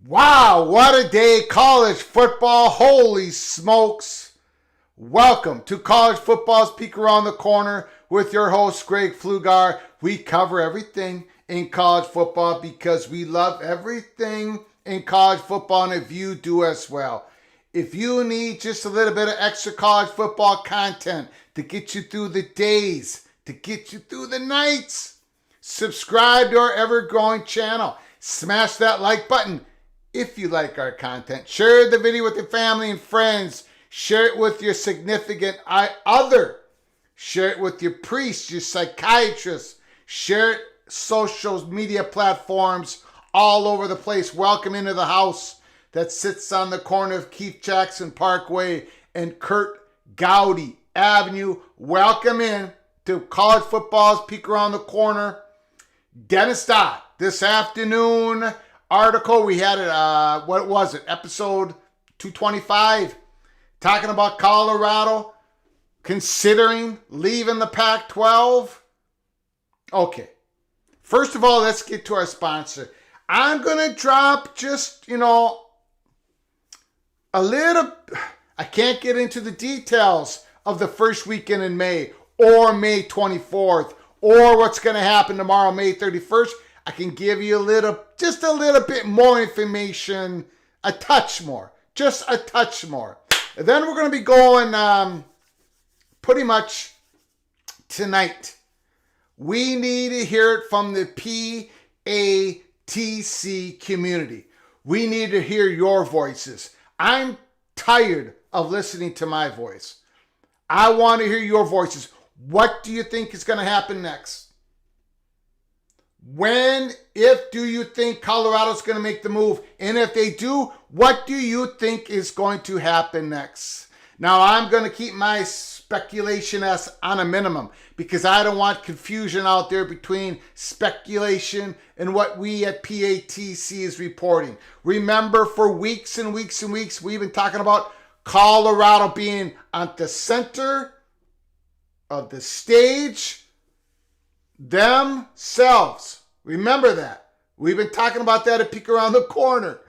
Wow, what a day, college football. Holy smokes. Welcome to College Football's Peek Around the Corner with your host, Greg Pflugar. We cover everything in college football because we love everything in college football, and if you do as well. If you need just a little bit of extra college football content to get you through the days, to get you through the nights, subscribe to our ever-growing channel. Smash that like button if you like our content. Share the video with your family and friends. Share it with your significant other. Share it with your priest, your psychiatrist. Share it social media platforms all over the place. Welcome into the house that sits on the corner of Keith Jackson Parkway and Kurt Gowdy Avenue. Welcome in to College Football's Peek Around the Corner. Dennis Dodd, this afternoon article, we had it, what was it, episode 225, talking about Colorado considering leaving the Pac-12. Okay, first of all, let's get to our sponsor. I'm going to drop just, a little, I can't get into the details of the first weekend in May or May 24th or what's going to happen tomorrow, May 31st. I can give you just a little bit more information, a touch more, just a touch more. And then we're going to be going pretty much tonight. We need to hear it from the PATC community. We need to hear your voices. I'm tired of listening to my voice. I want to hear your voices. What do you think is going to happen next? If do you think Colorado's going to make the move? And if they do, what do you think is going to happen next? Now, I'm going to keep my speculation as on a minimum because I don't want confusion out there between speculation and what we at PATC is reporting. Remember, for weeks and weeks and weeks, we've been talking about Colorado being at the center of the stage themselves. Remember that. We've been talking about that at Peek Around the Corner.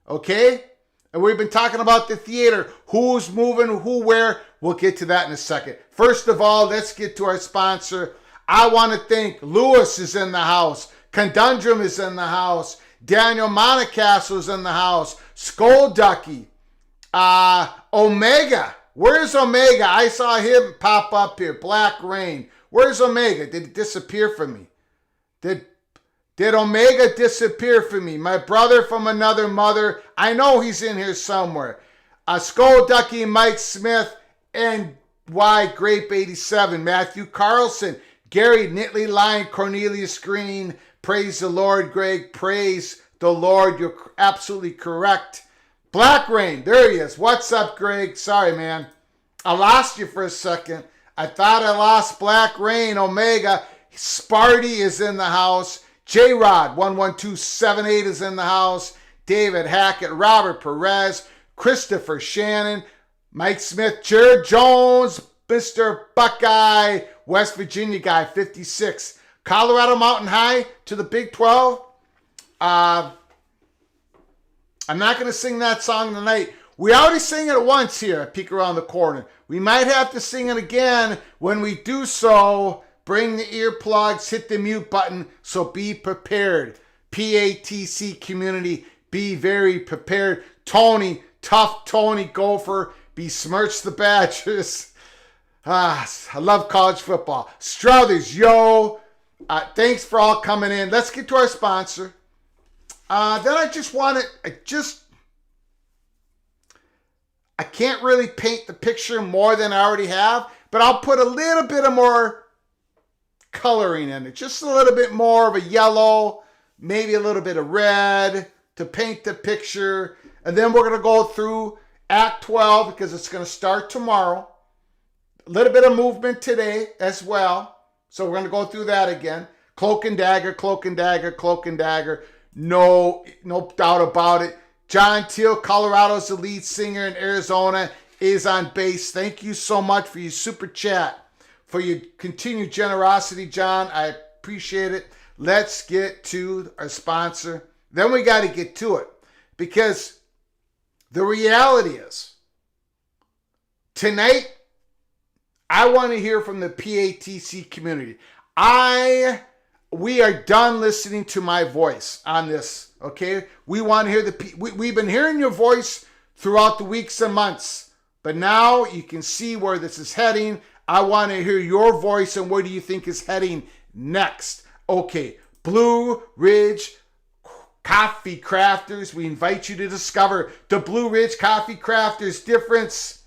Okay? And we've been talking about the theater. Who's moving, who, where. We'll get to that in a second. First of all, let's get to our sponsor. I want to thank Lewis is in the house. Conundrum is in the house. Daniel Montecastle is in the house. Skolducky. Omega. Where's Omega? I saw him pop up here. Black Rain. Where's Omega? Did it disappear from me? Did Omega disappear from me? My brother from another mother. I know he's in here somewhere. Skolducky, Mike Smith, and Y Grape 87. Matthew Carlson. Gary Nitley Line. Cornelius Green. Praise the Lord, Greg. Praise the Lord. You're absolutely correct. Black Rain. There he is. What's up, Greg? Sorry, man. I lost you for a second. I thought I lost Black Rain. Omega. Sparty is in the house. J-Rod 11278 is in the house. David Hackett. Robert Perez. Christopher Shannon. Mike Smith. Jared Jones. Mr. Buckeye. West Virginia guy 56. Colorado Mountain High to the Big 12. I'm not going to sing that song tonight. We already sang it once here at Peek Around the Corner. We might have to sing it again. When we do so, bring the earplugs, hit the mute button, so be prepared. PATC Community, be very prepared. Tony, tough Tony Gopher, besmirch the Badgers. I love college football. Struthers, yo. Thanks for all coming in. Let's get to our sponsor. Then I can't really paint the picture more than I already have, but I'll put a little bit of more coloring in it. Just a little bit more of a yellow, maybe a little bit of red to paint the picture. And then we're going to go through Act 12 because it's going to start tomorrow. A little bit of movement today as well. So we're going to go through that again. Cloak and Dagger, Cloak and Dagger, Cloak and Dagger. No doubt about it. John Teal, Colorado's the lead singer in Arizona, is on bass. Thank you so much for your super chat, for your continued generosity, John. I appreciate it. Let's get to our sponsor. Then we got to get to it, because the reality is, tonight, I want to hear from the PATC community. We are done listening to my voice on this, okay? We want to hear we've been hearing your voice throughout the weeks and months, but now you can see where this is heading. I want to hear your voice and where do you think is heading next? Okay, Blue Ridge Coffee Crafters. We invite you to discover the Blue Ridge Coffee Crafters difference.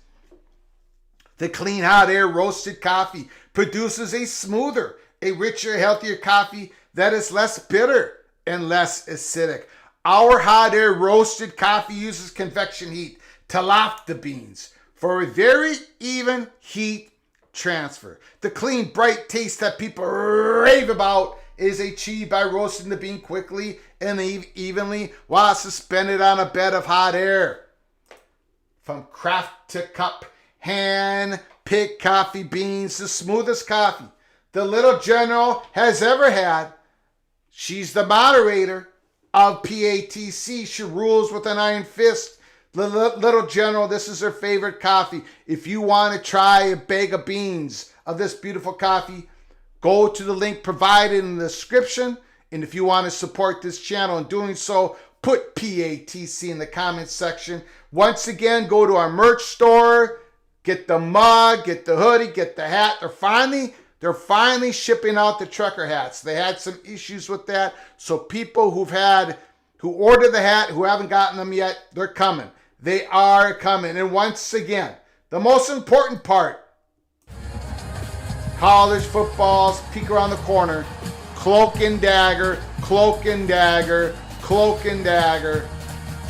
The clean hot air roasted coffee produces a smoother, a richer, healthier coffee that is less bitter and less acidic. Our hot air roasted coffee uses convection heat to loft the beans for a very even heat transfer. The clean, bright taste that people rave about is achieved by roasting the bean quickly and evenly while suspended on a bed of hot air. From craft to cup, hand-picked coffee beans, the smoothest coffee the Little General has ever had. She's the moderator of PATC. She rules with an iron fist. The Little General, this is her favorite coffee. If you want to try a bag of beans of this beautiful coffee, go to the link provided in the description. And if you want to support this channel in doing so, put PATC in the comments section. Once again, go to our merch store, get the mug, get the hoodie, get the hat. They're finally shipping out the trucker hats. They had some issues with that. So people who ordered the hat, who haven't gotten them yet, they're coming. They are coming. And once again, the most important part, college football's Peek Around the Corner. Cloak and Dagger, Cloak and Dagger, Cloak and Dagger.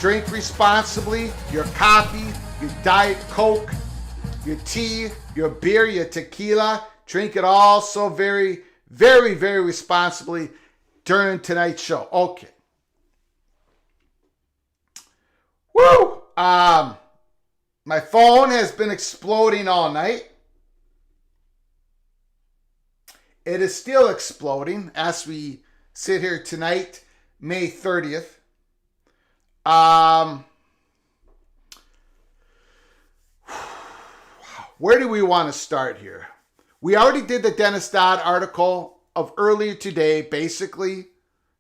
Drink responsibly. Your coffee, your Diet Coke, your tea, your beer, your tequila. Drink it all so very, very, very responsibly during tonight's show. Okay. Woo! My phone has been exploding all night. It is still exploding as we sit here tonight, May 30th. Where do we want to start here? We already did the Dennis Dodd article of earlier today, basically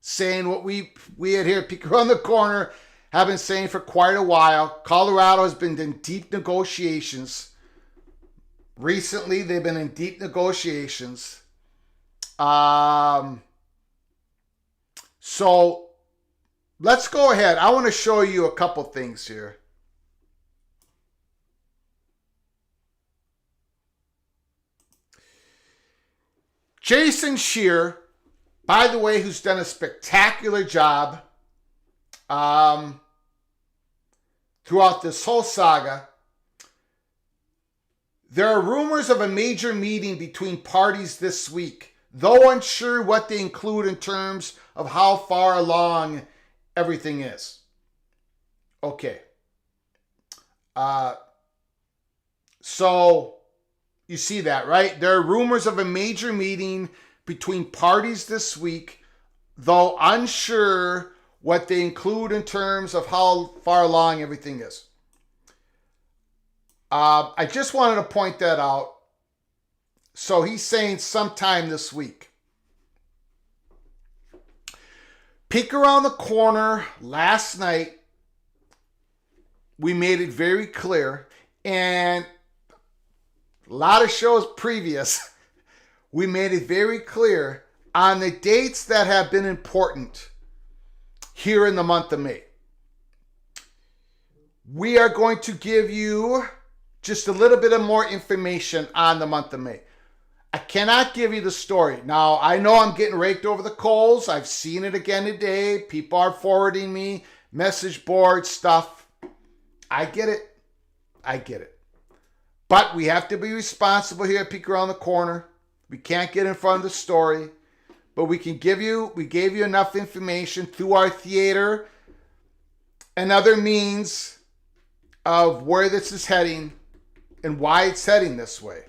saying what we had here, Peek Around the Corner, have been saying for quite a while. Colorado has been in deep negotiations. Recently, they've been in deep negotiations. So let's go ahead. I want to show you a couple things here. Jason Scheer, by the way, who's done a spectacular job throughout this whole saga. There are rumors of a major meeting between parties this week, though unsure what they include in terms of how far along everything is. Okay. So you see that, right? There are rumors of a major meeting between parties this week, though unsure what they include in terms of how far along everything is. I just wanted to point that out. So he's saying sometime this week. Peek Around the Corner last night, we made it very clear, and a lot of shows previous, we made it very clear on the dates that have been important here in the month of May. We are going to give you just a little bit of more information on the month of May. I cannot give you the story. Now, I know I'm getting raked over the coals. I've seen it again today. People are forwarding me message board stuff. I get it. I get it. But we have to be responsible here at Peek Around the Corner. We can't get in front of the story. But we gave you enough information through our theater and other means of where this is heading and why it's heading this way.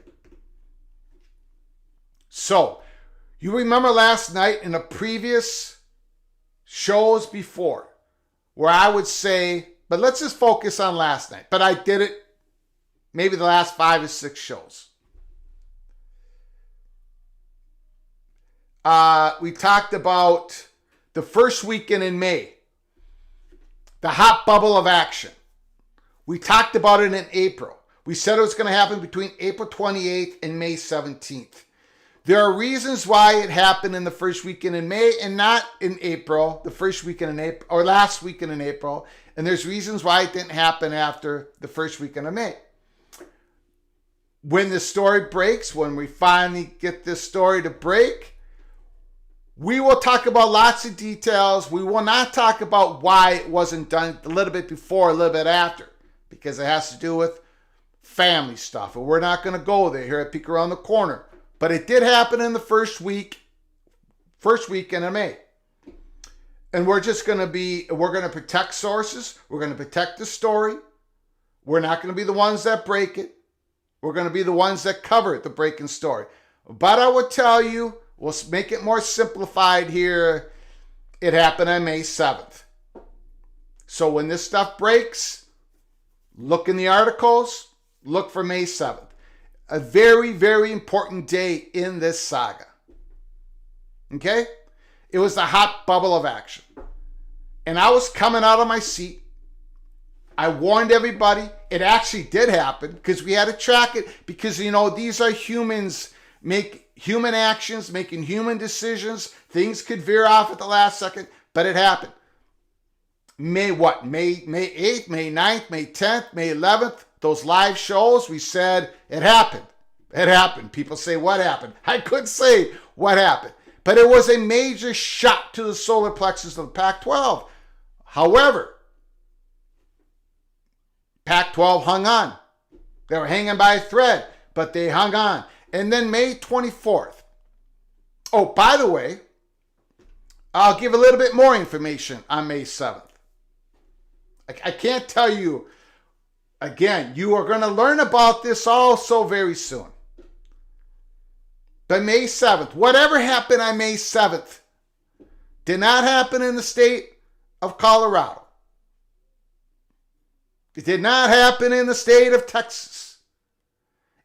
So, you remember last night in the previous shows before where I would say, but let's just focus on last night. But I did it maybe the last 5 or 6 shows. We talked about the first weekend in May, the hot bubble of action. We talked about it in April. We said it was going to happen between April 28th and May 17th. There are reasons why it happened in the first weekend in May and not in April, the first weekend in April, or last weekend in April. And there's reasons why it didn't happen after the first weekend of May. When the story breaks, when we finally get this story to break, we will talk about lots of details. We will not talk about why it wasn't done a little bit before, a little bit after, because it has to do with family stuff. And we're not going to go there here at Peek Around the Corner. But it did happen in the first weekend of May. And we're going to protect sources. We're going to protect the story. We're not going to be the ones that break it. We're going to be the ones that cover the breaking story. But I would tell you, we'll make it more simplified here. It happened on May 7th. So when this stuff breaks, look in the articles, look for May 7th. A very, very important day in this saga. Okay? It was the hot bubble of action. And I was coming out of my seat. I warned everybody. It actually did happen because we had to track it because, these are humans, make human actions, making human decisions. Things could veer off at the last second, but it happened. May 8th, May 9th, May 10th, May 11th, those live shows, we said it happened. It happened. People say, what happened? I could say what happened. But it was a major shot to the solar plexus of the Pac-12. However, Pac-12 hung on. They were hanging by a thread, but they hung on. And then May 24th. Oh, by the way, I'll give a little bit more information on May 7th. I can't tell you. Again, you are going to learn about this also very soon. But May 7th, whatever happened on May 7th, did not happen in the state of Colorado. It did not happen in the state of Texas.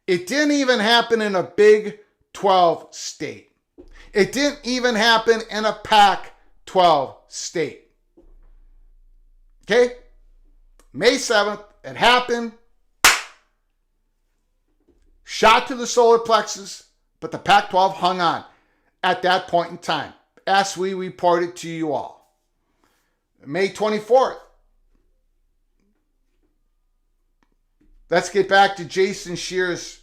It didn't even happen in a Big 12 state. It didn't even happen in a Pac-12 state. Okay? May 7th, it happened. Shot to the solar plexus, but the Pac-12 hung on at that point in time, as we reported to you all. May 24th. Let's get back to Jason Scheer's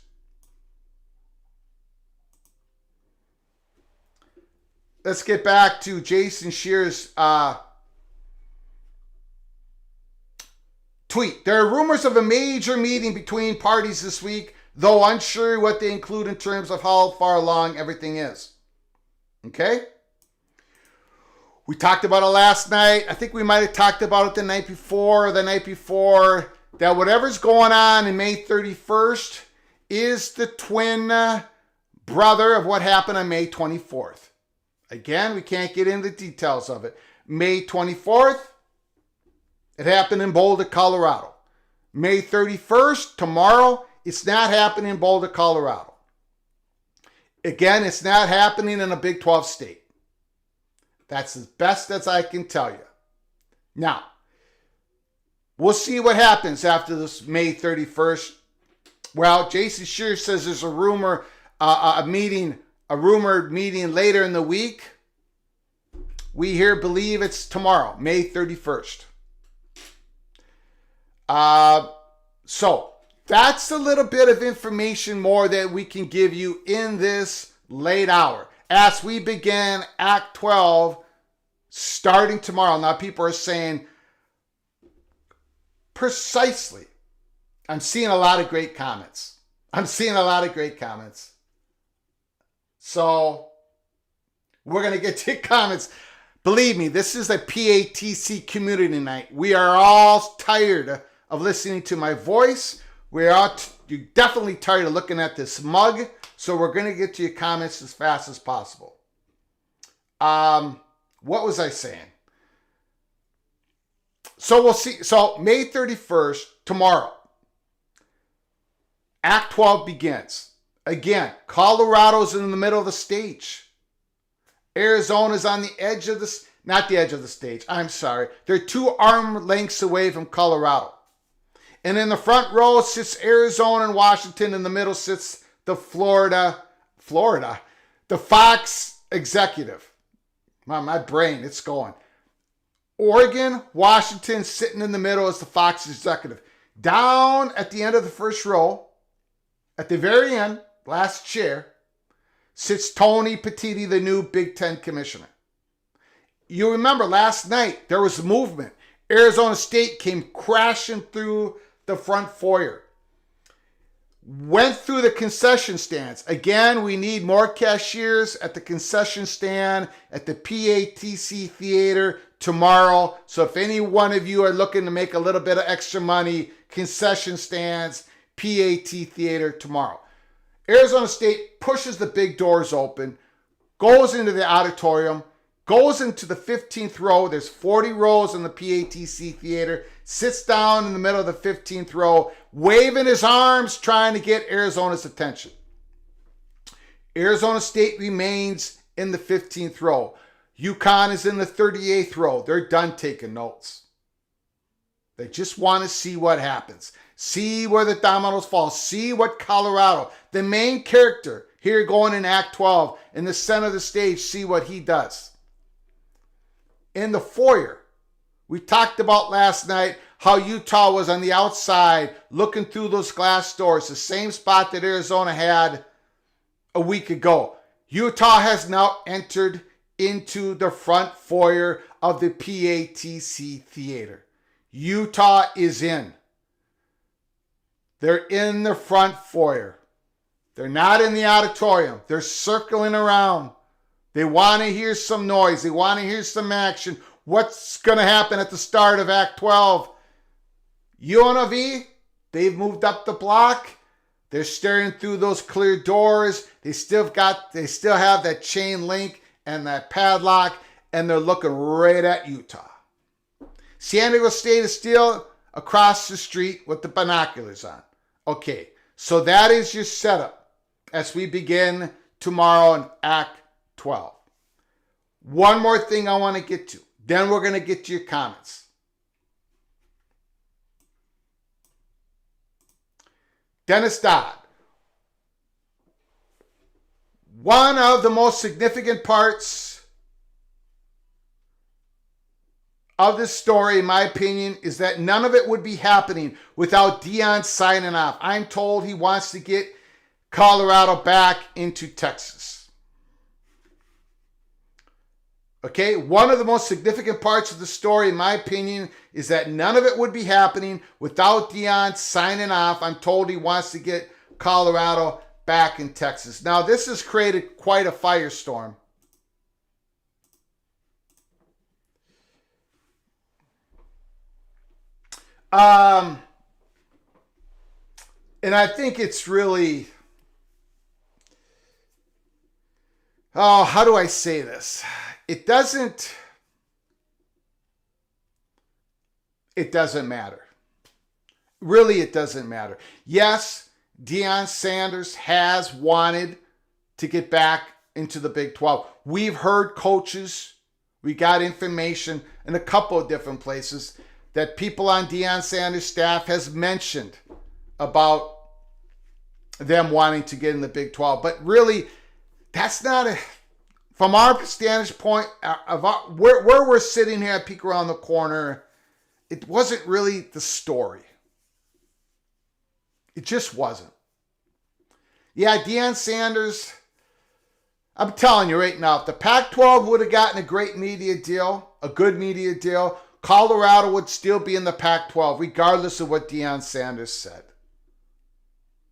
tweet. There are rumors of a major meeting between parties this week, though unsure what they include in terms of how far along everything is. Okay? We talked about it last night. I think we might have talked about it the night before, that whatever's going on in May 31st is the twin brother of what happened on May 24th. Again, we can't get into the details of it. May 24th, it happened in Boulder, Colorado. May 31st, tomorrow, it's not happening in Boulder, Colorado. Again, it's not happening in a Big 12 state. That's as best as I can tell you. Now, we'll see what happens after this May 31st. Well, Jason Scheer says there's a rumored meeting later in the week. We here believe it's tomorrow, May 31st. So that's a little bit of information more that we can give you in this late hour as we begin Act 12 starting tomorrow. Now people are saying precisely. I'm seeing a lot of great comments. So we're going to get to Comments. Believe me, this is a PATC community night. We are all tired of listening to my voice. You're definitely tired of looking at this mug. So we're going to get to your comments as fast as possible. What was I saying? So we'll see. So May 31st, tomorrow, Act 12 begins. Again, Colorado's in the middle of the stage. Arizona's on the edge of the, not the edge of the stage, I'm sorry. They're 2 arm lengths away from Colorado. And in the front row sits Arizona and Washington. In the middle sits the Florida, the Fox executive. My brain, it's going. Oregon, Washington sitting in the middle as the Fox executive. Down at the end of the first row, at the very end, last chair, sits Tony Petitti, the new Big Ten commissioner. You remember last night, there was a movement. Arizona State came crashing through the front foyer. Went through the concession stands. Again, we need more cashiers at the concession stand at the PATC Theater tomorrow. So if any one of you are looking to make a little bit of extra money, concession stands, PAT Theater tomorrow. Arizona State pushes the big doors open, goes into the auditorium, goes into the 15th row. There's 40 rows in the PATC Theater, sits down in the middle of the 15th row, waving his arms, trying to get Arizona's attention. Arizona State remains in the 15th row. UConn is in the 38th row. They're done taking notes. They just want to see what happens. See where the dominoes fall. See what Colorado, the main character here going in Act 12, in the center of the stage, see what he does. In the foyer, we talked about last night how Utah was on the outside looking through those glass doors, the same spot that Arizona had a week ago. Utah has now entered into the front foyer of the PATC Theater. Utah is in. They're in the front foyer. They're not in the auditorium. They're circling around. They want to hear some noise. They want to hear some action. What's going to happen at the start of Act 12? UNLV, they've moved up the block. They're staring through those clear doors. They still have that chain link and that padlock, and they're looking right at Utah. San Diego State is still across the street with the binoculars on. Okay, so that is your setup as we begin tomorrow in Act 12. One more thing I want to get to. Then we're going to get to your comments. Dennis Dodd. One of the most significant parts of this story, in my opinion, is that none of it would be happening without Deion signing off. I'm told he wants to get Colorado back into Texas. Okay, one of the most significant parts of the story, in my opinion, is that none of it would be happening without Deion signing off. I'm told he wants to get Colorado back in Texas. Now, this has created quite a firestorm. And I think it's really, how do I say this? It doesn't matter. Really, it doesn't matter. Yes, Deion Sanders has wanted to get back into the Big 12. We've heard coaches, we got information in a couple of different places that people on Deion Sanders' staff has mentioned about them wanting to get in the Big 12. But really, that's not from our standpoint, where we're sitting here at Peek Around the Corner, it wasn't really the story. It just wasn't. Yeah, Deion Sanders, I'm telling you right now, if the Pac-12 would have gotten a great media deal, a good media deal, Colorado would still be in the Pac-12, regardless of what Deion Sanders said.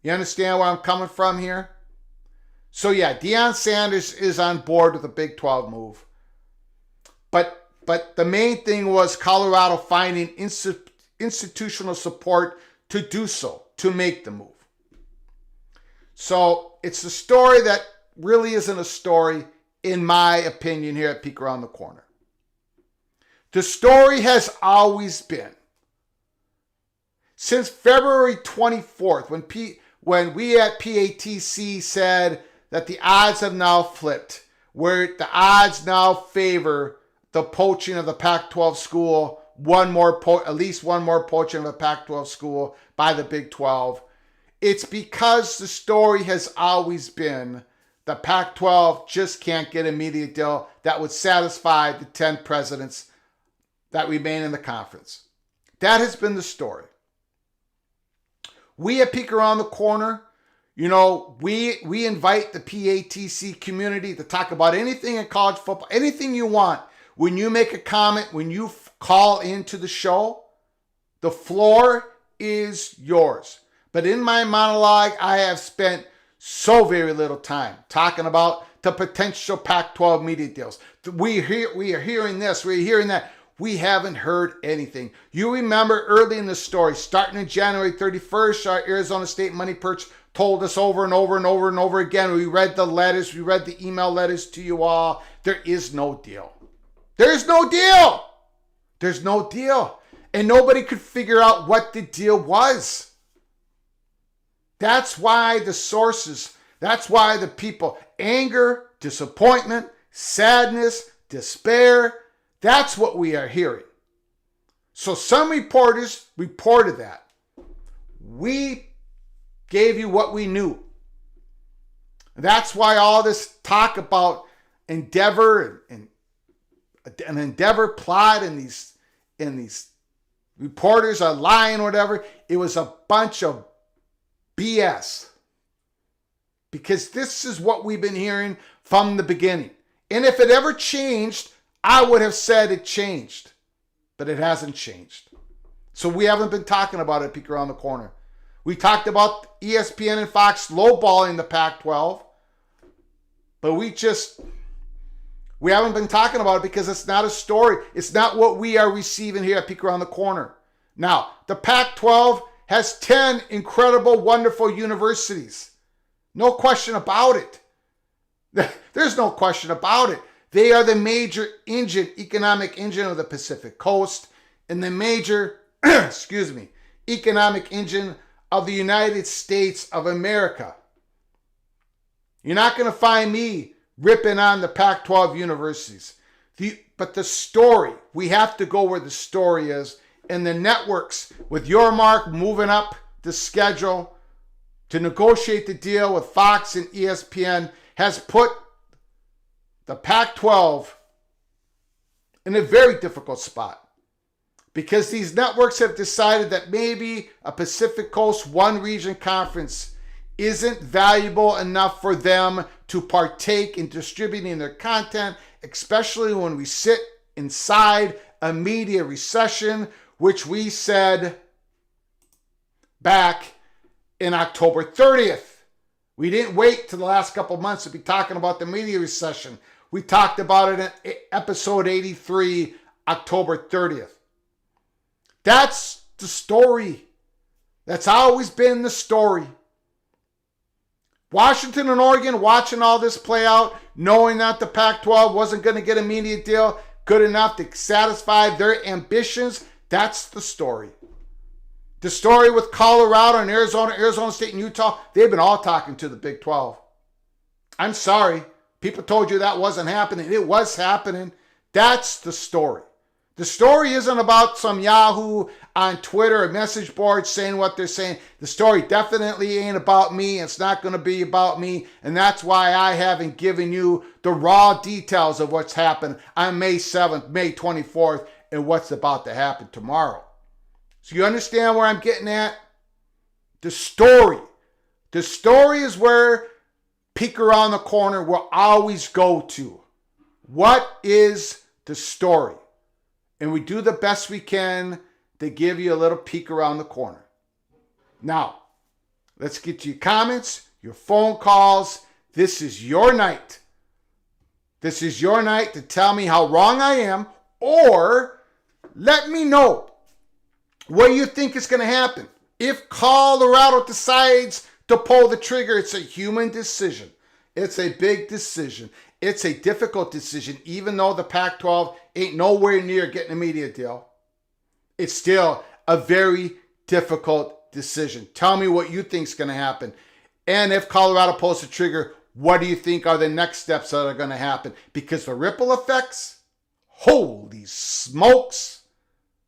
You understand where I'm coming from here? So yeah, Deion Sanders is on board with the Big 12 move. But the main thing was Colorado finding institutional support to do so, to make the move. So it's a story that really isn't a story, in my opinion, here at Peek Around the Corner. The story has always been, since February 24th, when we at PATC said that the odds have now flipped, where the odds now favor the poaching of the Pac-12 school, at least one more poaching of a Pac-12 school by the Big 12. It's because the story has always been the Pac-12 just can't get a media deal that would satisfy the 10 presidents that remain in the conference. That has been the story. We at Peek Around the Corner, we invite the PATC community to talk about anything in college football, anything you want. When you make a comment, when you call into the show, the floor is yours. But in my monologue, I have spent so very little time talking about the potential Pac-12 media deals. We are hearing this, we're hearing that. We haven't heard anything. You remember early in the story, starting in January 31st, our Arizona State Money Perch told us over and over and over and over again. We read the letters, we read the email letters to you all. There is no deal. There's no deal. There's no deal. And nobody could figure out what the deal was. That's why the sources, that's why the people, anger, disappointment, sadness, despair, that's what we are hearing. So some reporters reported that. We gave you what we knew. That's why all this talk about Endeavor and an Endeavor plot and these reporters are lying or whatever, it was a bunch of BS. Because this is what we've been hearing from the beginning. And if it ever changed, I would have said it changed. But it hasn't changed. So we haven't been talking about it, Peek Around the Corner. We talked about ESPN and Fox lowballing the Pac-12. But we haven't been talking about it because it's not a story. It's not what we are receiving here at Peek Around the Corner. Now, the Pac-12 has 10 incredible, wonderful universities. No question about it. There's no question about it. They are the major economic engine of the Pacific Coast and the major, economic engine of the United States of America. You're not going to find me ripping on the Pac-12 universities. But the story, we have to go where the story is. And the networks, with your mark moving up the schedule to negotiate the deal with Fox and ESPN, has put the Pac-12 in a very difficult spot. Because these networks have decided that maybe a Pacific Coast one region conference isn't valuable enough for them to partake in distributing their content, especially when we sit inside a media recession, which we said back in October 30th. We didn't wait till the last couple of months to be talking about the media recession. We talked about it in episode 83, October 30th. That's the story. That's always been the story. Washington and Oregon watching all this play out, knowing that the Pac-12 wasn't going to get a media deal good enough to satisfy their ambitions. That's the story. The story with Colorado and Arizona State and Utah, they've been all talking to the Big 12. I'm sorry. People told you that wasn't happening. It was happening. That's the story. The story isn't about some Yahoo on Twitter or message board saying what they're saying. The story definitely ain't about me. It's not going to be about me. And that's why I haven't given you the raw details of what's happened on May 7th, May 24th, and what's about to happen tomorrow. So you understand where I'm getting at? The story. The story is where peek around the corner will always go to. What is the story? And we do the best we can to give you a little peek around the corner. Now, let's get to your comments, your phone calls. This is your night. This is your night to tell me how wrong I am, or let me know what you think is going to happen. If Colorado decides to pull the trigger, it's a human decision. It's a big decision. It's a difficult decision, even though the Pac-12 ain't nowhere near getting a media deal. It's still a very difficult decision. Tell me what you think is going to happen. And if Colorado pulls the trigger, what do you think are the next steps that are going to happen? Because the ripple effects, holy smokes,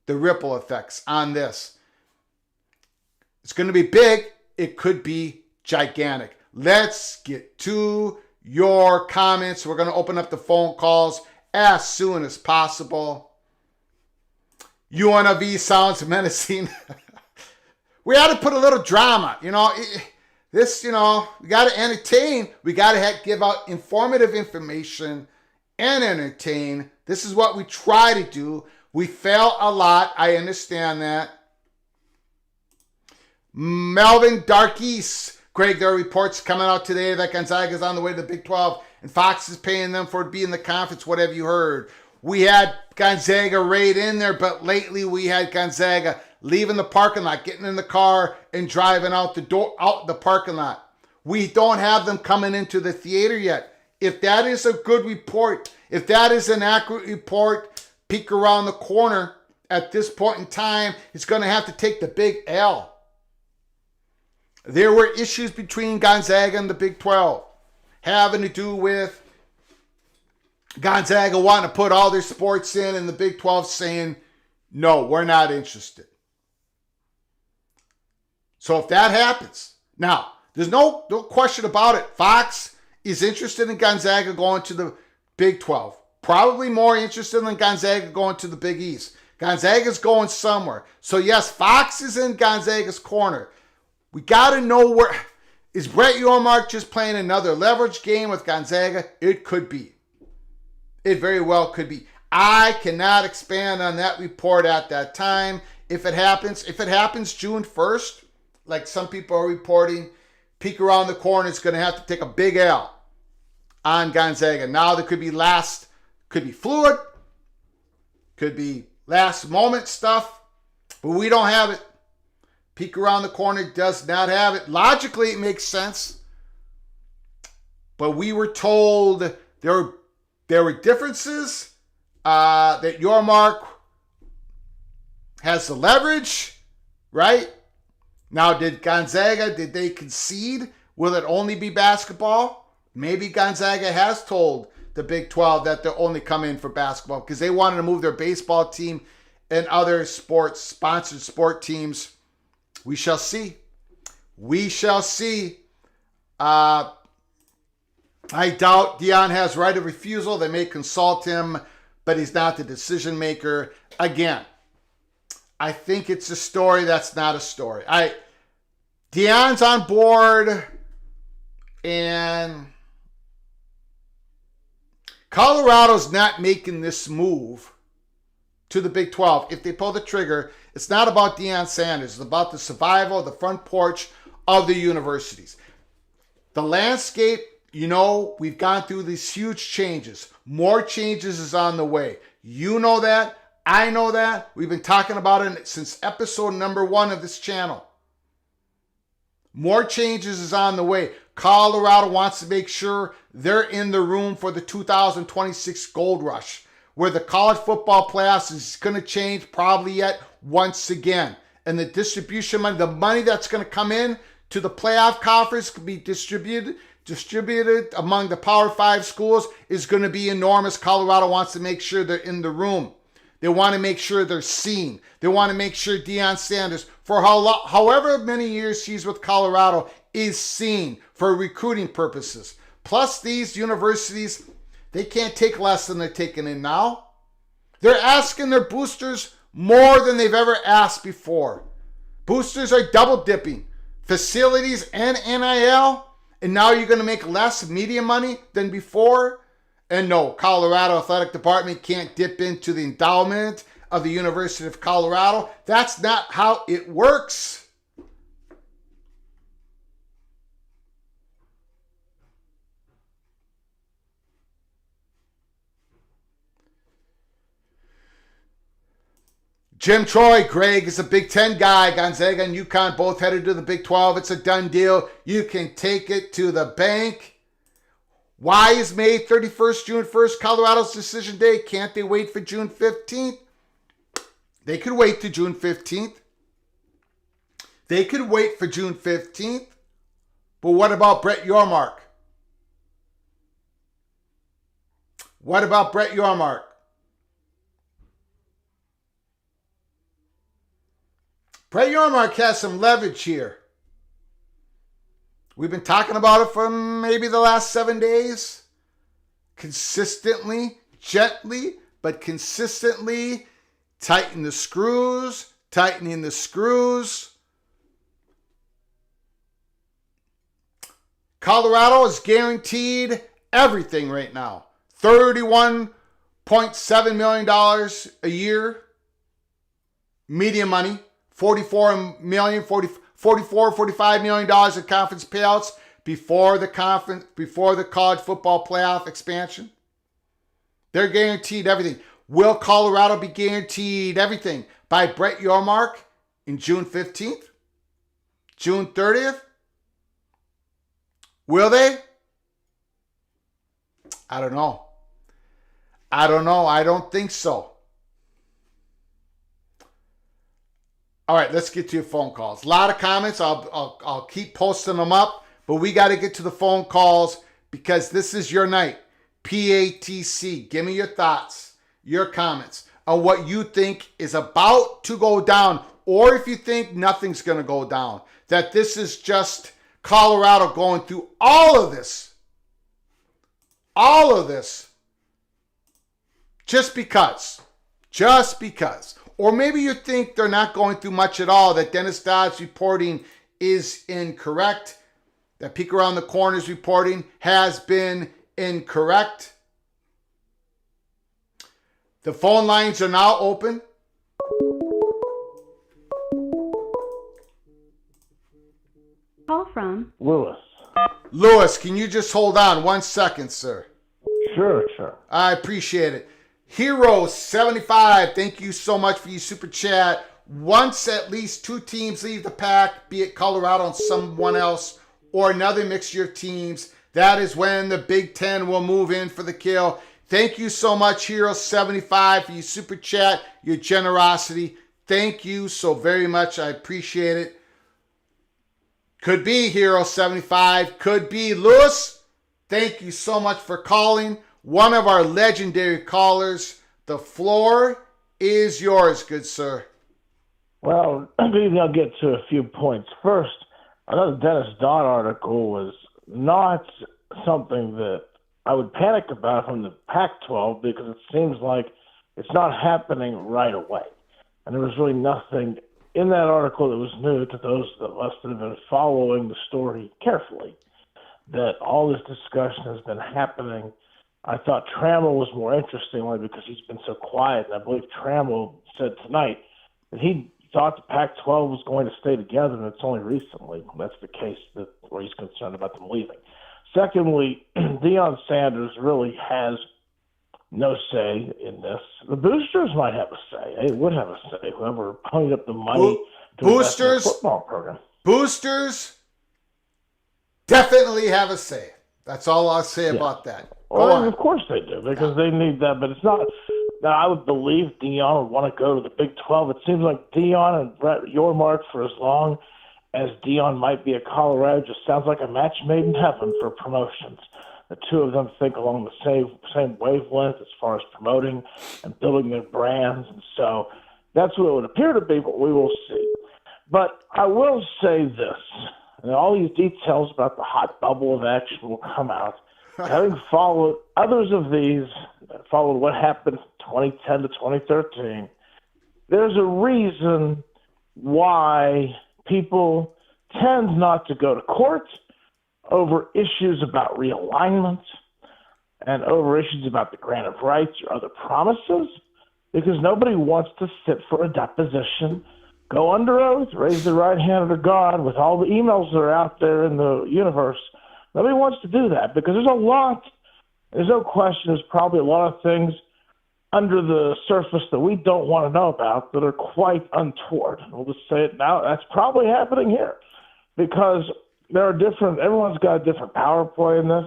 the ripple effects on this. It's going to be big. It could be gigantic. Let's get to your comments. We're going to open up the phone calls as soon as possible. UNLV sounds menacing. We had to put a little drama. We got to entertain. We got to give out informative information and entertain. This is what we try to do. We fail a lot. I understand that. Melvin Darkies. Greg, there are reports coming out today that Gonzaga is on the way to the Big 12 and Fox is paying them for it to be in the conference. What have you heard? We had Gonzaga right in there, but lately we had Gonzaga leaving the parking lot, getting in the car and driving out the parking lot. We don't have them coming into the theater yet. If that is a good report, if that is an accurate report, peek around the corner at this point in time, it's going to have to take the big L. There were issues between Gonzaga and the Big 12 having to do with Gonzaga wanting to put all their sports in and the Big 12 saying, no, we're not interested. So if that happens, now, there's no question about it. Fox is interested in Gonzaga going to the Big 12. Probably more interested than Gonzaga going to the Big East. Gonzaga's going somewhere. So yes, Fox is in Gonzaga's corner. We got to know where. Is Brett Yormark just playing another leverage game with Gonzaga? It could be. It very well could be. I cannot expand on that report at that time. If it happens June 1st, like some people are reporting, peek around the corner, it's going to have to take a big L on Gonzaga. Now there could be fluid, could be last moment stuff, but we don't have it. Peek Around the Corner does not have it. Logically, it makes sense. But we were told there were differences, that Yormark has the leverage, right? Now, did they concede? Will it only be basketball? Maybe Gonzaga has told the Big 12 that they'll only come in for basketball because they wanted to move their baseball team and other sports, sponsored sport teams. We shall see. We shall see. I doubt Deion has right of refusal. They may consult him, but he's not the decision maker. Again, I think it's a story that's not a story. Deion's on board, and Colorado's not making this move to the Big 12. If they pull the trigger, it's not about Deion Sanders. It's about the survival of the front porch of the universities. The landscape, we've gone through these huge changes. More changes is on the way. You know that. I know that. We've been talking about it since episode number 1 of this channel. More changes is on the way. Colorado wants to make sure they're in the room for the 2026 Gold Rush, where the college football playoffs is going to change probably yet once again. And the distribution money, the money that's going to come in to the playoff coffers could be distributed among the Power 5 schools is going to be enormous. Colorado wants to make sure they're in the room. They want to make sure they're seen. They want to make sure Deion Sanders, for however many years he's with Colorado, is seen for recruiting purposes. Plus, these universities, they can't take less than they're taking in now. They're asking their boosters more than they've ever asked before. Boosters are double dipping. Facilities and NIL, and now you're going to make less media money than before. And no, Colorado Athletic Department can't dip into the endowment of the University of Colorado. That's not how it works. Jim Troy, Greg is a Big Ten guy. Gonzaga and UConn both headed to the Big 12. It's a done deal. You can take it to the bank. Why is May 31st, June 1st Colorado's decision day? Can't they wait for June 15th? They could wait to June 15th. They could wait for June 15th. But what about Brett Yormark? What about Brett Yormark? Brett Yormark has some leverage here. We've been talking about it for maybe the last 7 days. Consistently, gently, but consistently tightening the screws. Colorado is guaranteed everything right now. $31.7 million a year. Media money. $45 million in conference payouts before the college football playoff expansion. They're guaranteed everything. Will Colorado be guaranteed everything by Brett Yormark in June 15th? June 30th? Will they? I don't know. I don't think so. All right, let's get to your phone calls. A lot of comments. I'll keep posting them up, but we got to get to the phone calls because this is your night. PATC. Give me your thoughts, your comments on what you think is about to go down, or if you think nothing's going to go down, that this is just Colorado going through all of this, just because. Or maybe you think they're not going through much at all, that Dennis Dodd's reporting is incorrect, that Peek Around the Corner's reporting has been incorrect. The phone lines are now open. Call from Lewis. Lewis, can you just hold on 1 second, sir? Sure. I appreciate it. Hero75, thank you so much for your super chat. once at least 2 teams leave the pack, be it Colorado and someone else, or another mixture of teams, that is when the Big Ten will move in for the kill. Thank you so much, Hero75, for your super chat, your generosity. Thank you so very much. I appreciate it. Could be Hero75, could be Lewis. Thank you so much for calling. One of our legendary callers. The floor is yours, good sir. Well, maybe I'll get to a few points. First, another Dennis Dodd article was not something that I would panic about from the Pac-12 because it seems like it's not happening right away. And there was really nothing in that article that was new to those of us that have been following the story carefully, that all this discussion has been happening. I thought Trammell was more interesting only because he's been so quiet. And I believe Trammell said tonight that he thought the Pac-12 was going to stay together, and it's only recently that's the case where he's concerned about them leaving. Secondly, Deion Sanders really has no say in this. The boosters might have a say. They would have a say. Whoever ponied up the money to invest in the football program. Boosters definitely have a say. That's all I'll say about that. Well, of course they do, because they need that. But it's not. Now, I would believe Deion would want to go to the Big 12. It seems like Deion and Brett Yormark, for as long as Deion might be at Colorado, just sounds like a match made in heaven for promotions. The two of them think along the same wavelength as far as promoting and building their brands. And so that's what it would appear to be, but we will see. But I will say this, and all these details about the hot bubble of action will come out. Having followed others of these, followed what happened from 2010 to 2013, there's a reason why people tend not to go to court over issues about realignment and over issues about the grant of rights or other promises, because nobody wants to sit for a deposition, go under oath, raise their right hand to God with all the emails that are out there in the universe. Nobody wants to do that because there's no question, there's probably a lot of things under the surface that we don't want to know about that are quite untoward. We'll just say it now. That's probably happening here because everyone's got a different power play in this.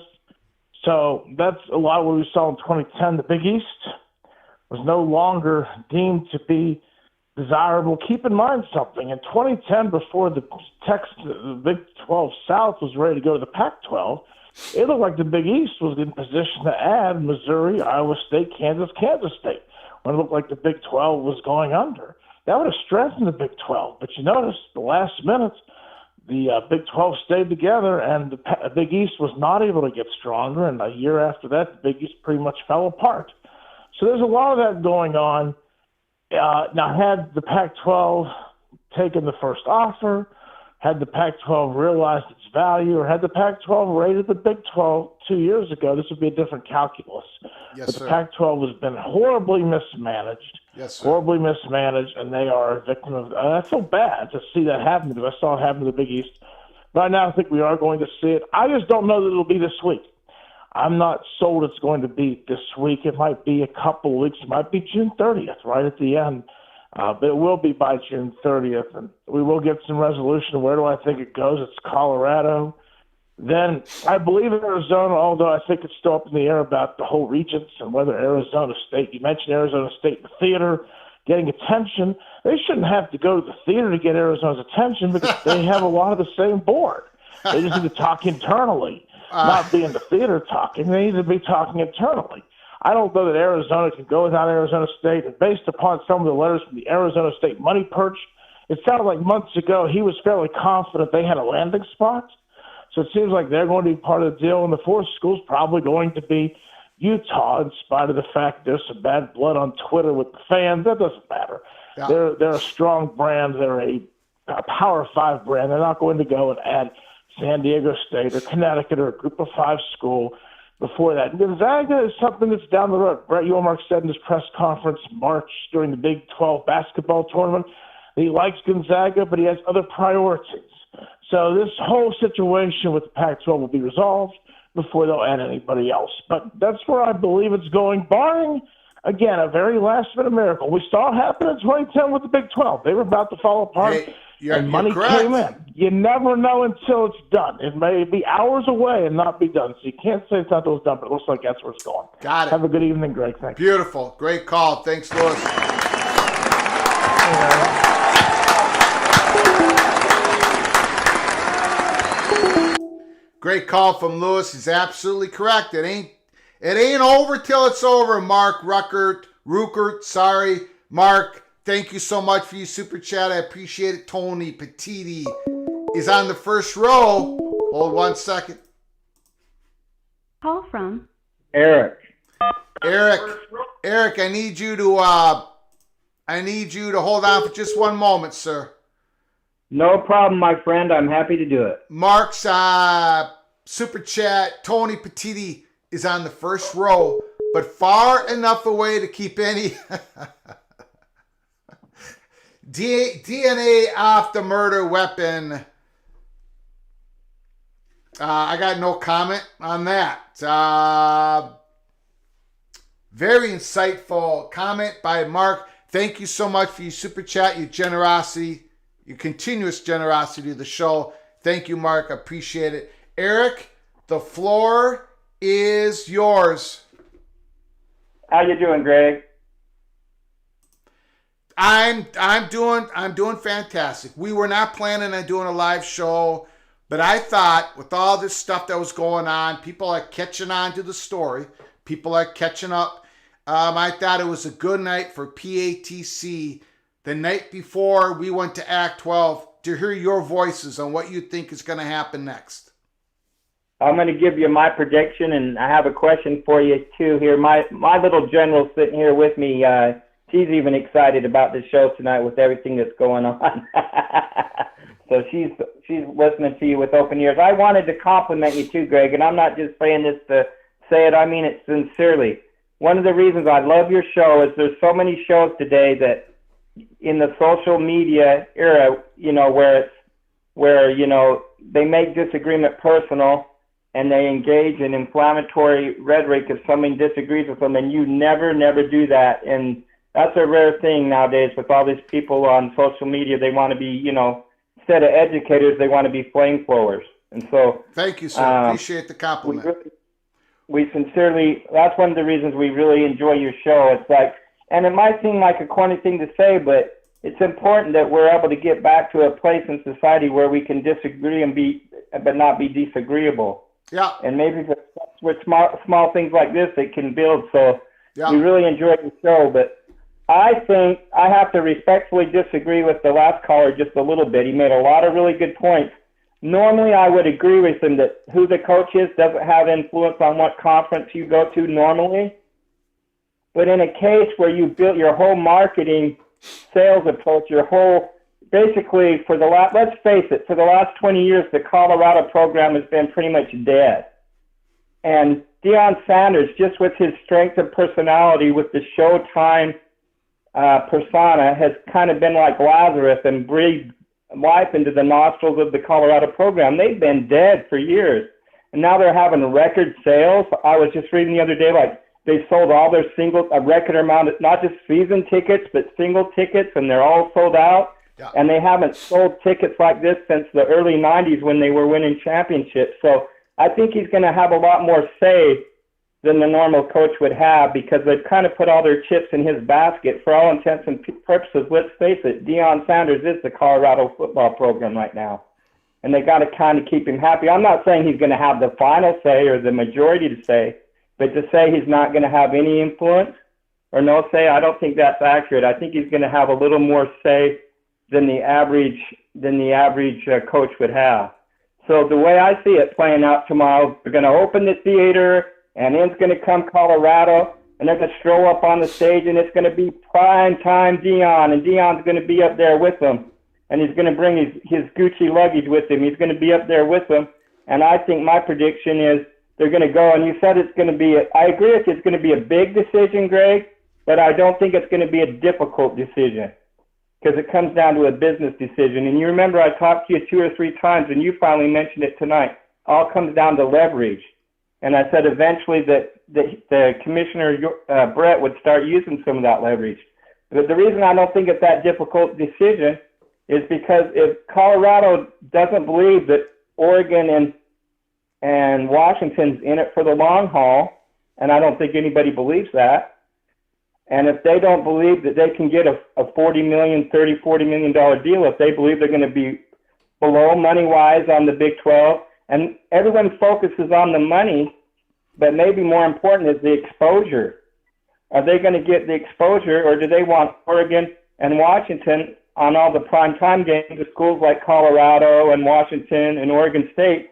So that's a lot of what we saw in 2010. The Big East was no longer deemed to be desirable. Keep in mind something. In 2010, before the Big 12 South was ready to go to the Pac-12, it looked like the Big East was in position to add Missouri, Iowa State, Kansas State, when it looked like the Big 12 was going under. That would have strengthened the Big 12. But you notice the last minute, the Big 12 stayed together, and the Big East was not able to get stronger. And a year after that, the Big East pretty much fell apart. So there's a lot of that going on. Now, had the Pac-12 taken the first offer, had the Pac-12 realized its value, or had the Pac-12 rated the Big 12 2 years ago, this would be a different calculus. Yes, but sir. The Pac-12 has been horribly mismanaged. Yes, sir. Horribly mismanaged, and they are a victim of. I feel bad to see that happen because I saw it happen to the Big East. But I now think we are going to see it. I just don't know that it'll be this week. I'm not sold it's going to be this week. It might be a couple of weeks. It might be June 30th, right at the end. But it will be by June 30th, and we will get some resolution. Where do I think it goes? It's Colorado. Then I believe in Arizona, although I think it's still up in the air about the whole Regents and whether Arizona State, you mentioned Arizona State, the theater, getting attention. They shouldn't have to go to the theater to get Arizona's attention because they have a lot of the same board. They just need to talk internally, not be in the theater talking. They need to be talking internally. I don't know that Arizona can go without Arizona State. And based upon some of the letters from the Arizona State money perch, it sounded like months ago he was fairly confident they had a landing spot. So it seems like they're going to be part of the deal. And the fourth school's probably going to be Utah, in spite of the fact there's some bad blood on Twitter with the fans. That doesn't matter. Yeah. They're a strong brand. They're a Power 5 brand. They're not going to go and add San Diego State or Connecticut or a Group of 5 school before that. And Gonzaga is something that's down the road. Brett Yormark said in his press conference in March during the Big 12 basketball tournament that he likes Gonzaga, but he has other priorities. So this whole situation with the Pac-12 will be resolved before they'll add anybody else. But that's where I believe it's going, barring again, a very last-minute miracle. We saw it happen in 2010 with the Big 12. They were about to fall apart, and money came in. You never know until it's done. It may be hours away and not be done. So you can't say it's not those done, but it looks like that's where it's going. Got it. Have a good evening, Greg. Thank you. Beautiful. Great call. Thanks, Lewis. Great call from Lewis. He's absolutely correct. It ain't over till it's over, Mark Ruckert. Sorry, Mark. Thank you so much for your super chat. I appreciate it. Tony Petiti is on the first row. Hold 1 second. Call from Eric. Eric, I need you to hold on for just one moment, sir. No problem, my friend. I'm happy to do it. Mark's super chat. Tony Petiti is on the first row, but far enough away to keep any DNA off the murder weapon. I got no comment on that. Very insightful comment by Mark. Thank you so much for your super chat, your generosity, your continuous generosity to the show. Thank you, Mark. I appreciate it. Eric, the floor is yours. How you doing, Greg? I'm doing fantastic. We were not planning on doing a live show, but I thought with all this stuff that was going on, people are catching on to the story. People are catching up. I thought it was a good night for PATC the night before we went to Act 12 to hear your voices on what you think is going to happen next. I'm going to give you my prediction, and I have a question for you too here. My little general sitting here with me, she's even excited about the show tonight with everything that's going on. So she's listening to you with open ears. I wanted to compliment you too, Greg, and I'm not just saying this to say it. I mean it sincerely. One of the reasons I love your show is there's so many shows today that in the social media era, where they make disagreement personal and they engage in inflammatory rhetoric if somebody disagrees with them, and you never do that. And that's a rare thing nowadays with all these people on social media. They want to be, instead of educators, they want to be flamethrowers. And so, thank you, sir. Appreciate the compliment. We sincerely, that's one of the reasons we really enjoy your show. It's like, and it might seem like a corny thing to say, but it's important that we're able to get back to a place in society where we can disagree but not be disagreeable. Yeah. And maybe with small things like this, it can build. So yeah. We really enjoyed the show, but I think I have to respectfully disagree with the last caller just a little bit. He made a lot of really good points. Normally, I would agree with him that who the coach is doesn't have influence on what conference you go to normally. But in a case where you built your whole marketing sales approach, basically let's face it, for the last 20 years, the Colorado program has been pretty much dead. And Deion Sanders, just with his strength of personality, with the Showtime persona, has kind of been like Lazarus and breathed life into the nostrils of the Colorado program. They've been dead for years, and now they're having record sales. I was just reading the other day, like they sold all their a record amount, not just season tickets, but single tickets, and they're all sold out. Yeah. And they haven't sold tickets like this since the early 90s when they were winning championships. So I think he's going to have a lot more say than the normal coach would have, because they've kind of put all their chips in his basket. For all intents and purposes, let's face it, Deion Sanders is the Colorado football program right now. And they got to kind of keep him happy. I'm not saying he's going to have the final say or the majority to say, but to say he's not going to have any influence or no say, I don't think that's accurate. I think he's going to have a little more say than the average coach would have. So the way I see it playing out tomorrow, they're going to open the theater, and in's going to come Colorado, and they're going to stroll up on the stage, and it's going to be prime time Deion, and Deion's going to be up there with them, and he's going to bring his Gucci luggage with him. He's going to be up there with them, and I think my prediction is they're going to go, and you said it's going to be, I agree with you, it's going to be a big decision, Greg, but I don't think it's going to be a difficult decision, because it comes down to a business decision. And you remember I talked to you 2 or 3 times, and you finally mentioned it tonight. All comes down to leverage. And I said eventually that the commissioner, Brett, would start using some of that leverage. But the reason I don't think it's that difficult decision is because if Colorado doesn't believe that Oregon and Washington's in it for the long haul, and I don't think anybody believes that, and if they don't believe that they can get a $40 million deal, if they believe they're going to be below money-wise on the Big 12, and everyone focuses on the money, but maybe more important is the exposure. Are they going to get the exposure, or do they want Oregon and Washington on all the primetime games of schools like Colorado and Washington and Oregon State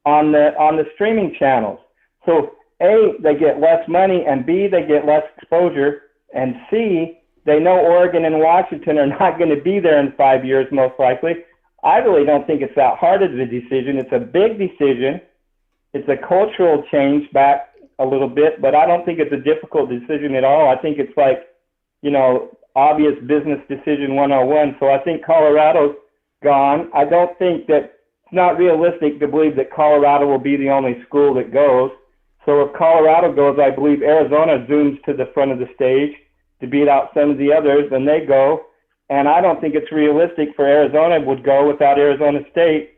on the streaming channels? So A, they get less money, and B, they get less exposure, and C, they know Oregon and Washington are not going to be there in 5 years, most likely. I really don't think it's that hard of a decision. It's a big decision. It's a cultural change back a little bit, but I don't think it's a difficult decision at all. I think it's like, obvious business decision 101. So I think Colorado's gone. I don't think that it's not realistic to believe that Colorado will be the only school that goes. So if Colorado goes, I believe Arizona zooms to the front of the stage to beat out some of the others, and they go. And I don't think it's realistic for Arizona would go without Arizona State.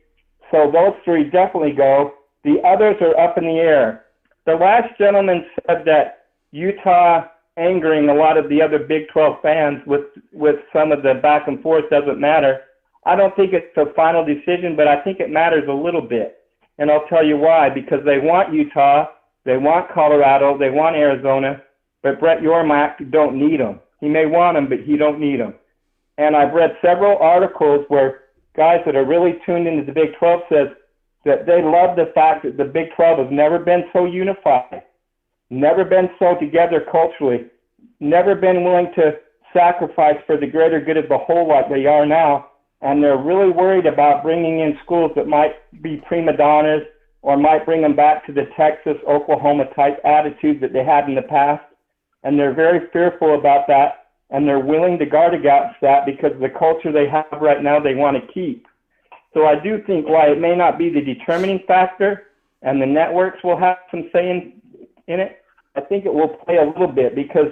So those three definitely go. The others are up in the air. The last gentleman said that Utah angering a lot of the other Big 12 fans with some of the back and forth doesn't matter. I don't think it's a final decision, but I think it matters a little bit. And I'll tell you why. Because they want Utah, they want Colorado, they want Arizona, but Brett Yormark don't need them. He may want them, but he don't need them. And I've read several articles where guys that are really tuned into the Big 12 says that they love the fact that the Big 12 has never been so unified, never been so together culturally, never been willing to sacrifice for the greater good of the whole like they are now. And they're really worried about bringing in schools that might be prima donnas or might bring them back to the Texas, Oklahoma type attitude that they had in the past. And they're very fearful about that. And they're willing to guard against that because the culture they have right now they want to keep. So I do think why it may not be the determining factor, and the networks will have some say in it, I think it will play a little bit because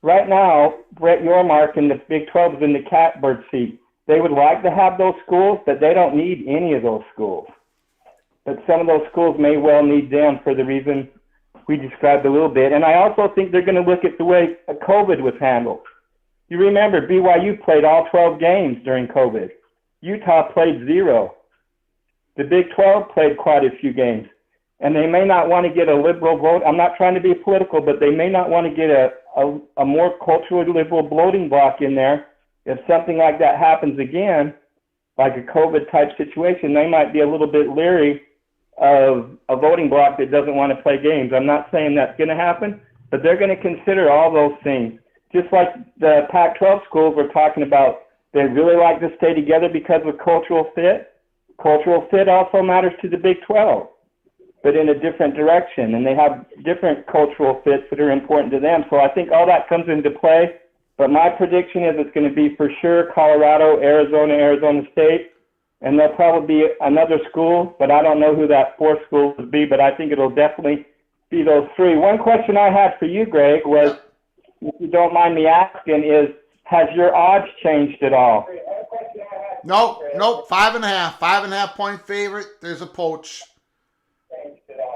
right now, Brett Yormark and the Big 12 is in the catbird seat. They would like to have those schools, but they don't need any of those schools. But some of those schools may well need them for the reason we described a little bit. And I also think they're going to look at the way COVID was handled. You remember BYU played all 12 games during COVID. Utah played 0. The Big 12 played quite a few games. And they may not want to get a liberal vote. I'm not trying to be political, but they may not want to get a more culturally liberal voting bloc in there. If something like that happens again, like a COVID type situation, they might be a little bit leery of a voting bloc that doesn't want to play games. I'm not saying that's going to happen, but they're going to consider all those things. Just like the Pac-12 schools were talking about, they really like to stay together because of cultural fit. Cultural fit also matters to the Big 12, but in a different direction, and they have different cultural fits that are important to them. So I think all that comes into play, but my prediction is it's going to be for sure Colorado, Arizona, Arizona State, and there'll probably be another school, but I don't know who that fourth school would be, but I think it'll definitely be those three. One question I had for you, Greg, was, if you don't mind me asking, is has your odds changed at all? Nope. 5.5. 5.5 point favorite. There's a poach.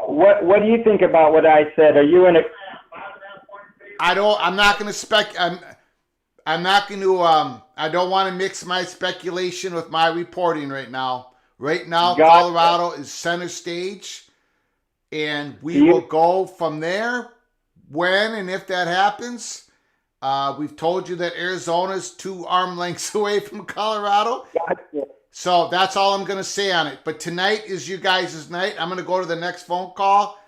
What do you think about what I said? Are you in a? I'm not going to I'm not going to. I don't want to mix my speculation with my reporting right now. Right now, Colorado is center stage, and we will go from there. When and if that happens, we've told you that Arizona's 2 arm lengths away from Colorado. Gotcha. So that's all I'm going to say on it. But tonight is you guys' night. I'm going to go to the next phone call.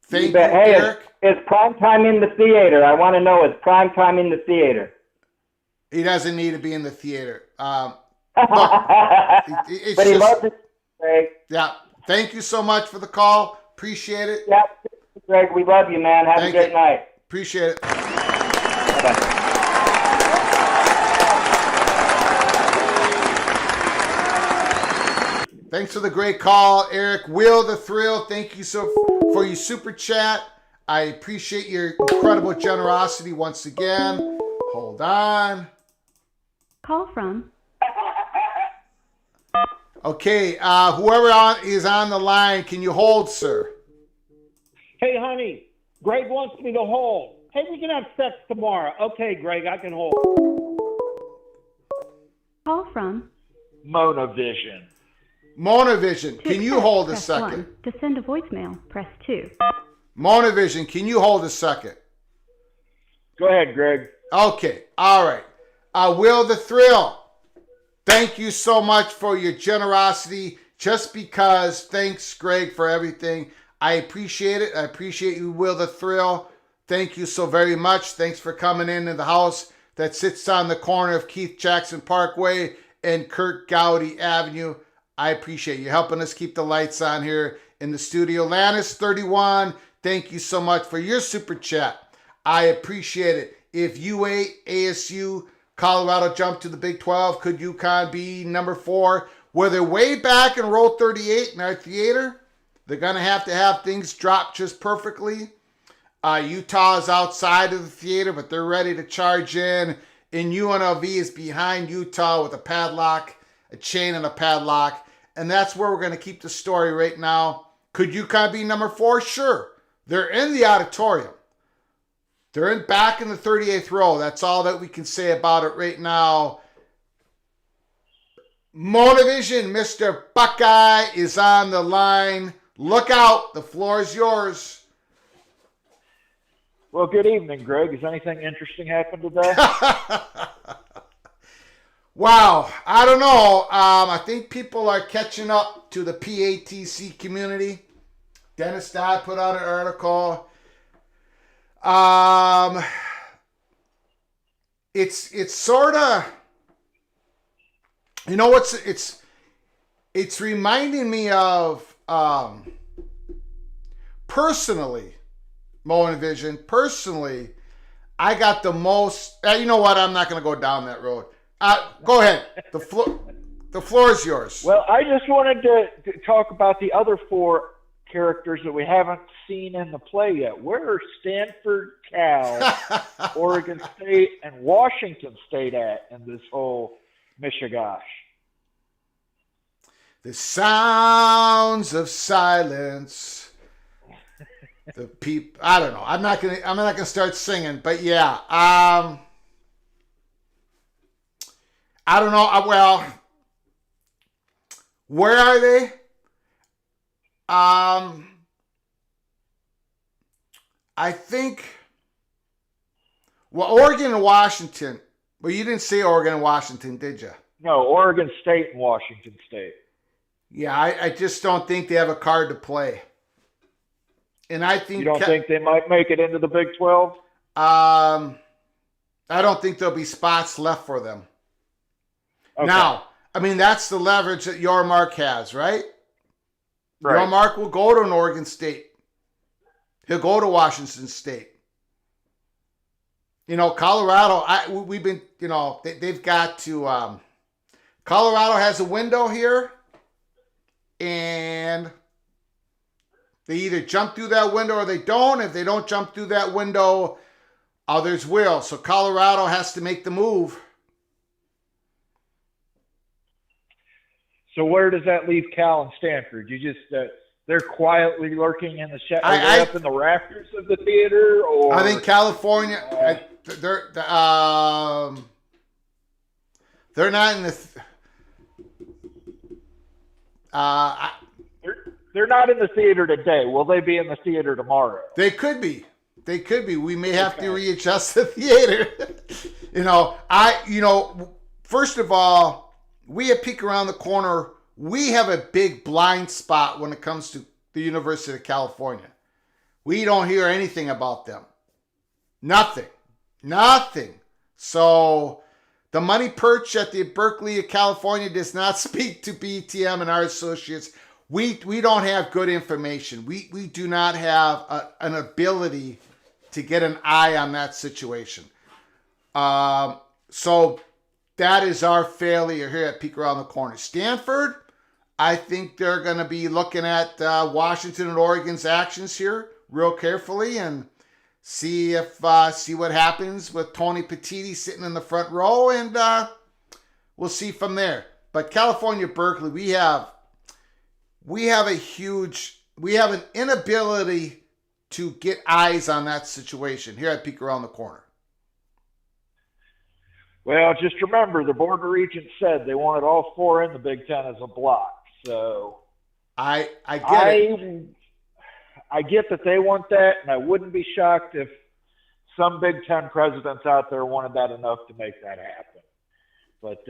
Thank you, Eric. Is prime time in the theater? I want to know, is prime time in the theater? He doesn't need to be in the theater. But he loves it, Greg. Yeah. Thank you so much for the call. Appreciate it. Yeah, Greg, we love you, man. Have a great night. Appreciate it. Bye-bye. Thanks for the great call, Eric. Will the Thrill, thank you so for your super chat. I appreciate your incredible generosity once again. Hold on. Call from Okay, whoever is on the line, can you hold, sir? Hey, honey, Greg wants me to hold. Hey, we can have sex tomorrow. Okay, Greg, I can hold. Call from Mona Vision. Mona Vision, can you accept, hold a press second? 1. To send a voicemail, press 2. Mona Vision, can you hold a second? Go ahead, Greg. Okay, all right. Will the Thrill, thank you so much for your generosity. Just because, thanks, Greg, for everything. I appreciate it. I appreciate you, Will the Thrill. Thank you so very much. Thanks for coming into the house that sits on the corner of Keith Jackson Parkway and Kurt Gowdy Avenue. I appreciate you helping us keep the lights on here in the studio. Lannis 31, thank you so much for your super chat. I appreciate it. If UA, ASU, Colorado jump to the Big 12, could UConn be number 4? Where they're way back in row 38 in our theater, they're going to have things drop just perfectly. Utah is outside of the theater, but they're ready to charge in. And UNLV is behind Utah with a padlock, a chain and a padlock. And that's where we're going to keep the story right now. Could UConn be number 4? Sure. They're in the auditorium. They're back in the 38th row. That's all that we can say about it right now. Motivision, Mr. Buckeye is on the line. Look out. The floor is yours. Well, good evening, Greg. Has anything interesting happened today? Wow. I don't know. I think people are catching up to the PATC community. Dennis Dodd put out an article. It's sort of, you know what's, it's reminding me of, personally, Moen Vision, personally, I got the most, you know what, I'm not going to go down that road. Go ahead. The floor is yours. Well, I just wanted to talk about the other 4 characters that we haven't seen in the play yet. Where are Stanford, Cal, Oregon State, and Washington State at in this whole mishigash? The sounds of silence. The people. I don't know. I'm not gonna start singing, but yeah. I don't know. Well, where are they? I think, well, Oregon and Washington. Well, you didn't say Oregon and Washington, did you? No, Oregon State and Washington State. Yeah, I just don't think they have a card to play. And I think... You don't think they might make it into the Big 12? I don't think there'll be spots left for them. Okay. Now, I mean, that's the leverage that Yormark has, right? Right. Yormark will go to an Oregon State. He'll go to Washington State. You know, Colorado, we've been, you know, they've got to... Colorado has a window here, and they either jump through that window or they don't. If they don't jump through that window, others will. So Colorado has to make the move. So where does that leave Cal and Stanford? You just they're quietly lurking in the shadows, up in the rafters of the theater, or I think California. They're not in the. They're not in the theater today. Will they be in the theater tomorrow? They could be. They could be. We may have to readjust the theater. First of all, we at Peek Around the Corner, we have a big blind spot when it comes to the University of California. We don't hear anything about them. Nothing. So the money perch at the Berkeley of California does not speak to BTM and our associates. We don't have good information. We do not have an ability to get an eye on that situation. So that is our failure here at Peek Around the Corner. Stanford, I think they're going to be looking at Washington and Oregon's actions here. real carefully and see what happens with Tony Petitti sitting in the front row, and we'll see from there. But California Berkeley, we have an inability to get eyes on that situation here at Peek Around the Corner. Well, just remember, the Board of Regents said they wanted all 4 in the Big Ten as a block. So I get it. I get that they want that, and I wouldn't be shocked if some Big Ten presidents out there wanted that enough to make that happen. But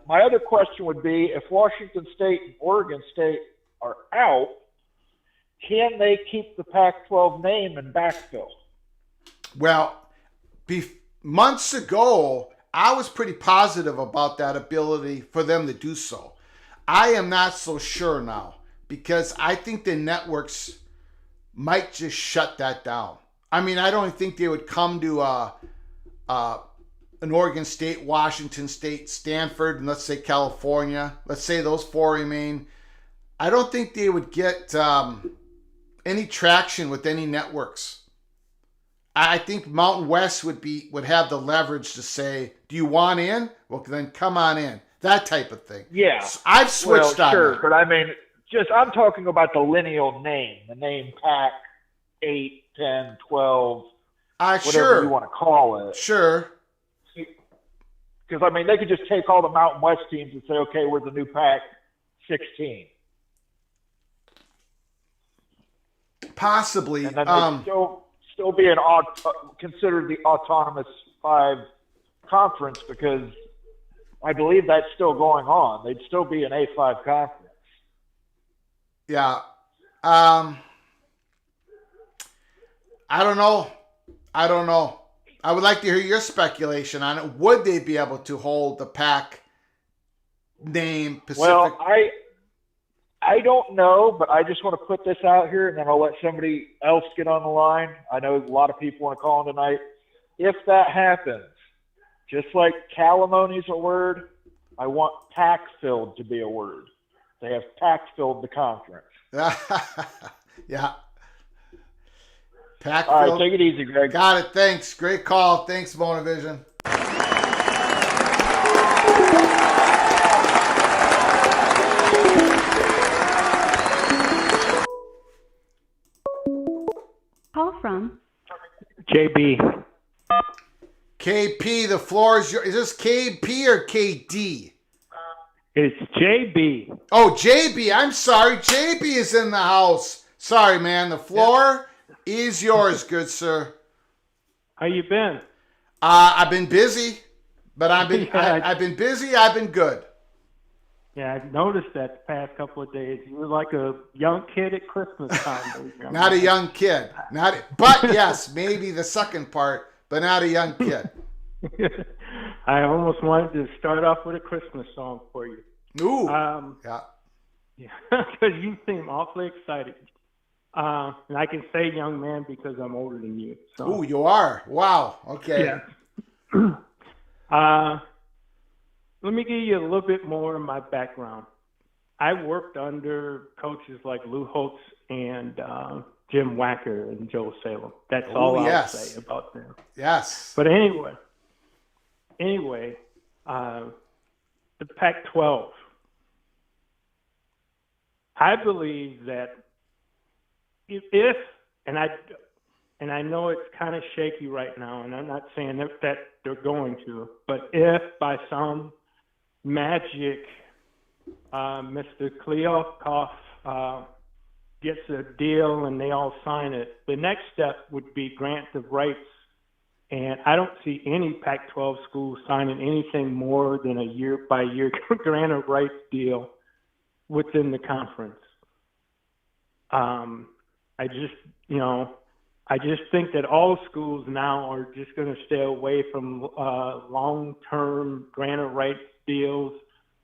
my other question would be, if Washington State and Oregon State are out, can they keep the Pac-12 name and backfill? Well, months ago, I was pretty positive about that ability for them to do so. I am not so sure now, because I think the networks might just shut that down. I mean, I don't think they would come to an Oregon State, Washington State, Stanford, and let's say California. Let's say those 4 remain. I don't think they would get any traction with any networks. I think Mountain West would have the leverage to say, "Do you want in? Well, then come on in." That type of thing. Yeah, So I've switched on. Sure, that. but I mean, I'm talking about the lineal name, the name Pac 8, 10, 12, whatever Sure. you want to call it. Sure. Because, I mean, they could just take all the Mountain West teams and say, okay, we're the new Pac 16. Possibly. And then they'd still be considered the autonomous 5 conference, because I believe that's still going on. They'd still be an A5 conference. Yeah. I don't know. I would like to hear your speculation on it. Would they be able to hold the Pac name Pacific? Well, I don't know, but I just want to put this out here, and then I'll let somebody else get on the line. I know a lot of people want to call in tonight. If that happens, just like calimony's a word, I want pack-filled to be a word. They have pack-filled the conference. Yeah. Pack All right, take it easy, Greg. Got it. Thanks. Great call. Thanks, Monavision. Call from JB. KP, the floor is yours. Is this KP or KD? It's JB. Oh, JB. I'm sorry. JB is in the house. Sorry, man. The floor is yours, good sir. How you been? I've been busy, but I've been Yeah. I've been busy. I've been good. Yeah, I've noticed that the past couple of days. You were like a young kid at Christmas time. Not a young kid. But yes, maybe the second part, but not a young kid. I almost wanted to start off with a Christmas song for you. Ooh. Yeah, because you seem awfully excited. And I can say young man because I'm older than you. So. Ooh, you are. Wow. Okay. Yeah. Let me give you a little bit more of my background. I worked under coaches like Lou Holtz and Jim Wacker and Joe Salem. That's all I'll say about them. Yes. But anyway, the Pac-12. I believe that if and I know it's kind of shaky right now, and I'm not saying that they're going to, but if by some magic Mr. Kleofkoff gets a deal and they all sign it, the next step would be grant of rights. And I don't see any Pac-12 schools signing anything more than a year-by-year grant of rights deal within the conference. I just think that all schools now are just going to stay away from long-term grant of rights deals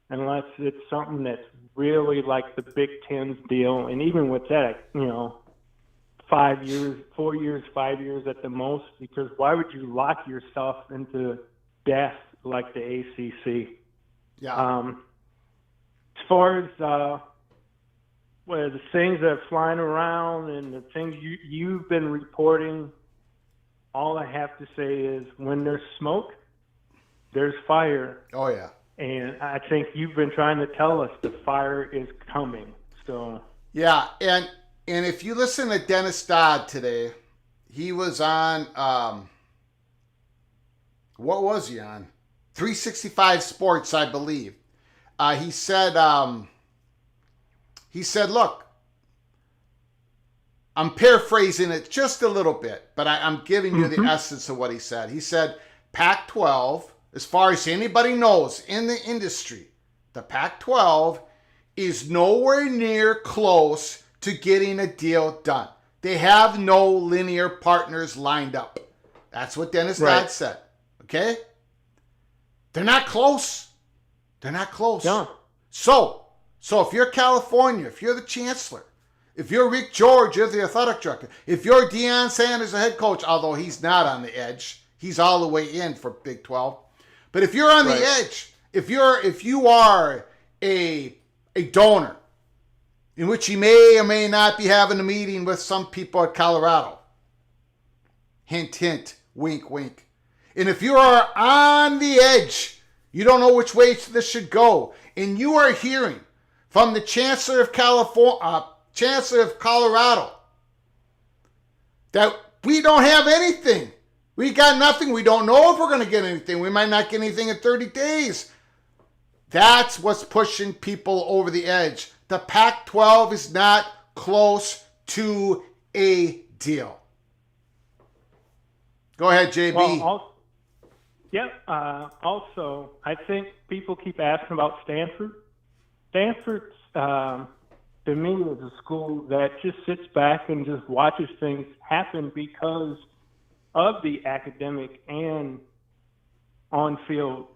unless it's something that's really like the Big Ten's deal. And even with that, 5 years, 4 years, 5 years at the most, because why would you lock yourself into death like the ACC? Yeah. As far as Well, the things that are flying around and the things you've been reporting, all I have to say is when there's smoke, there's fire. Oh, yeah. And I think you've been trying to tell us the fire is coming. So Yeah, and if you listen to Dennis Dodd today, he was on, what was he on? 365 Sports, I believe. He said, look, I'm paraphrasing it just a little bit, but I'm giving you the essence of what he said. He said, Pac-12, as far as anybody knows in the industry, the Pac-12 is nowhere near close to getting a deal done. They have no linear partners lined up. That's what Dennis Dodd said. Okay? They're not close. They're not close. No. So if you're California, if you're the chancellor, if you're Rick George, you're the athletic director, if you're Deion Sanders, the head coach, although he's not on the edge, he's all the way in for Big 12. But if you're on the edge, if you are a donor, in which you may or may not be having a meeting with some people at Colorado, hint, hint, wink, wink. And if you are on the edge, you don't know which way this should go, and you are hearing from the Chancellor of Chancellor of Colorado that we don't have anything. We got nothing. We don't know if we're going to get anything. We might not get anything in 30 days. That's what's pushing people over the edge. The Pac-12 is not close to a deal. Go ahead, JB. Also, I think people keep asking about Stanford. Stanford, to me, is a school that just sits back and just watches things happen because of the academic and on-field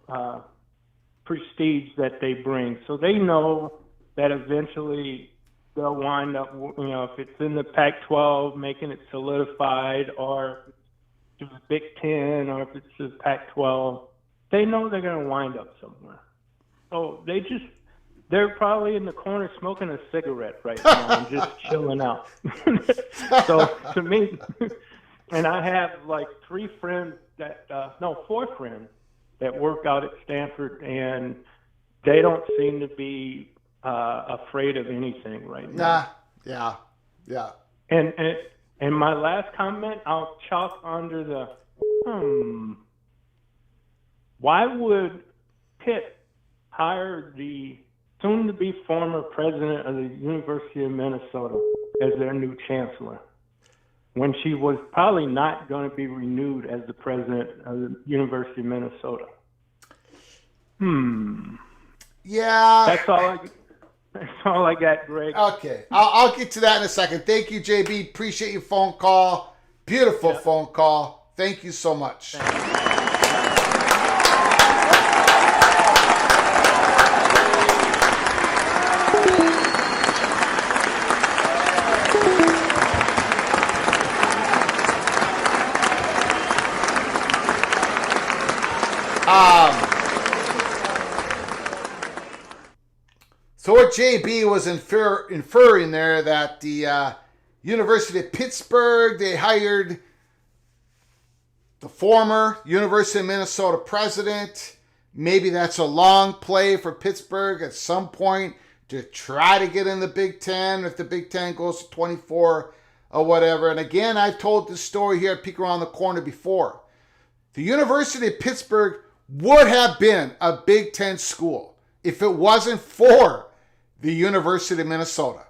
prestige that they bring. So they know that eventually they'll wind up, if it's in the Pac-12, making it solidified, or if it's the Big Ten, or if it's the Pac-12, they know they're going to wind up somewhere. So they're probably in the corner smoking a cigarette right now and just chilling out. So to me, and I have like four friends that work out at Stanford, and they don't seem to be afraid of anything right now. Yeah. And my last comment, I'll chalk under the why would Pitt hire the soon-to-be former president of the University of Minnesota as their new chancellor when she was probably not going to be renewed as the president of the University of Minnesota? Yeah. That's all I got, Greg. Okay. I'll get to that in a second. Thank you, JB. Appreciate your phone call. Beautiful phone call. Thank you so much. So what JB was inferring there, that the University of Pittsburgh, they hired the former University of Minnesota president. Maybe that's a long play for Pittsburgh at some point to try to get in the Big Ten if the Big Ten goes to 24 or whatever. And again, I've told this story here at Peek Around the Corner before. The University of Pittsburgh would have been a Big Ten school if it wasn't for the University of Minnesota.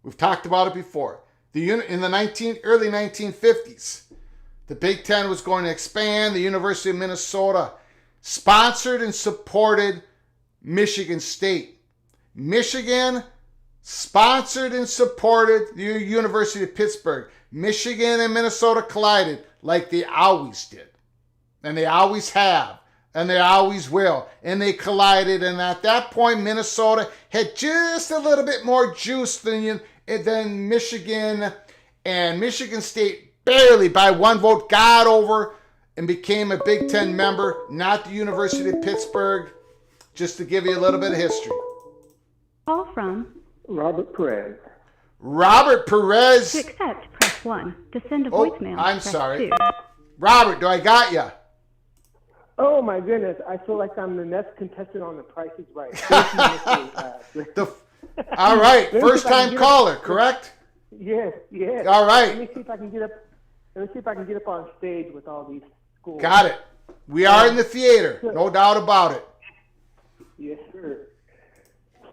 We've talked about it before. In the early 1950s, the Big Ten was going to expand. The University of Minnesota sponsored and supported Michigan State. Michigan sponsored and supported the University of Pittsburgh. Michigan and Minnesota collided like they always did. And they always have. And they always will. And they collided. And at that point, Minnesota had just a little bit more juice than Michigan. And Michigan State barely, by one vote, got over and became a Big Ten member, not the University of Pittsburgh. Just to give you a little bit of history. Call from Robert Perez. Robert To Perez. accept, press 1. To send a Oh, voicemail, I'm press sorry. 2. Robert, do I got you? Oh my goodness, I feel like I'm the next contestant on The Price is Right. All right, Let me see first if I can time get caller, up- correct? Yes, yes. All right. Let me see if I can get up. Let me see if I can get up on stage with all these schools. Got it. We are in the theater, no doubt about it. Yes, sir.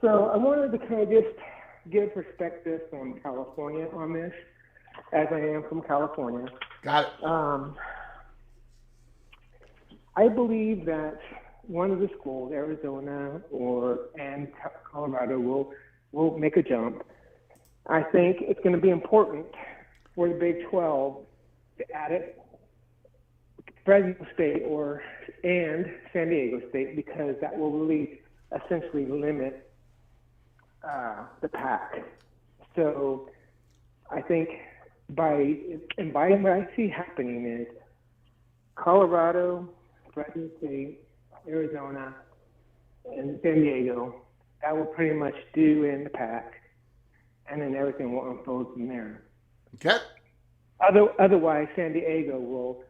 So I wanted to kind of just give perspective from California on this, as I am from California. Got it. I believe that one of the schools, Arizona and Colorado, will make a jump. I think it's going to be important for the Big 12 to add it, Fresno State and San Diego State, because that will really essentially limit the pack. So I think by what I see happening is Colorado, Fresno State, Arizona, and San Diego, that will pretty much do in the pack, and then everything will unfold from there. Okay. Otherwise, San Diego will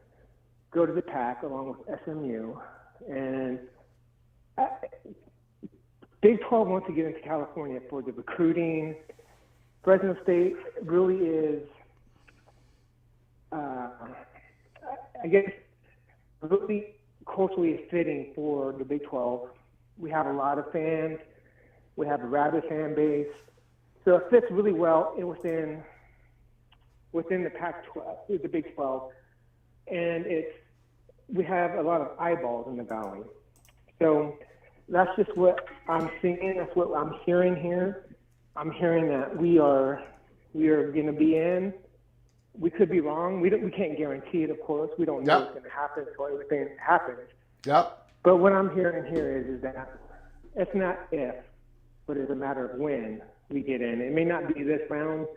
go to the pack along with SMU, and Big 12 wants to get into California for the recruiting. Fresno State really is, I guess, really culturally fitting for the Big 12. We have a lot of fans. We have a rabid fan base. So it fits really well within the Pac-12, the Big 12. And we have a lot of eyeballs in the valley. So that's just what I'm seeing. That's what I'm hearing here. I'm hearing that we are going to be in. We could be wrong. We can't guarantee it, of course. We don't know what's going to happen until everything happens. Yep. But what I'm hearing here is that it's not if, but it's a matter of when we get in. It may not be this round.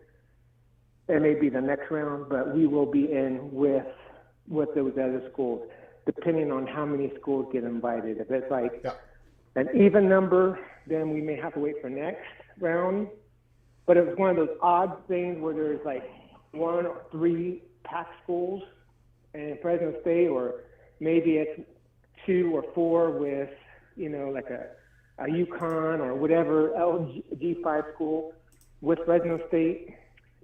It may be the next round, but we will be in with those other schools, depending on how many schools get invited. If it's like an even number, then we may have to wait for next round. But it was one of those odd things where there's like 1 or 3 Pac schools in Fresno State, or maybe it's 2 or 4 with, like a UConn or whatever LG5 school with Fresno State.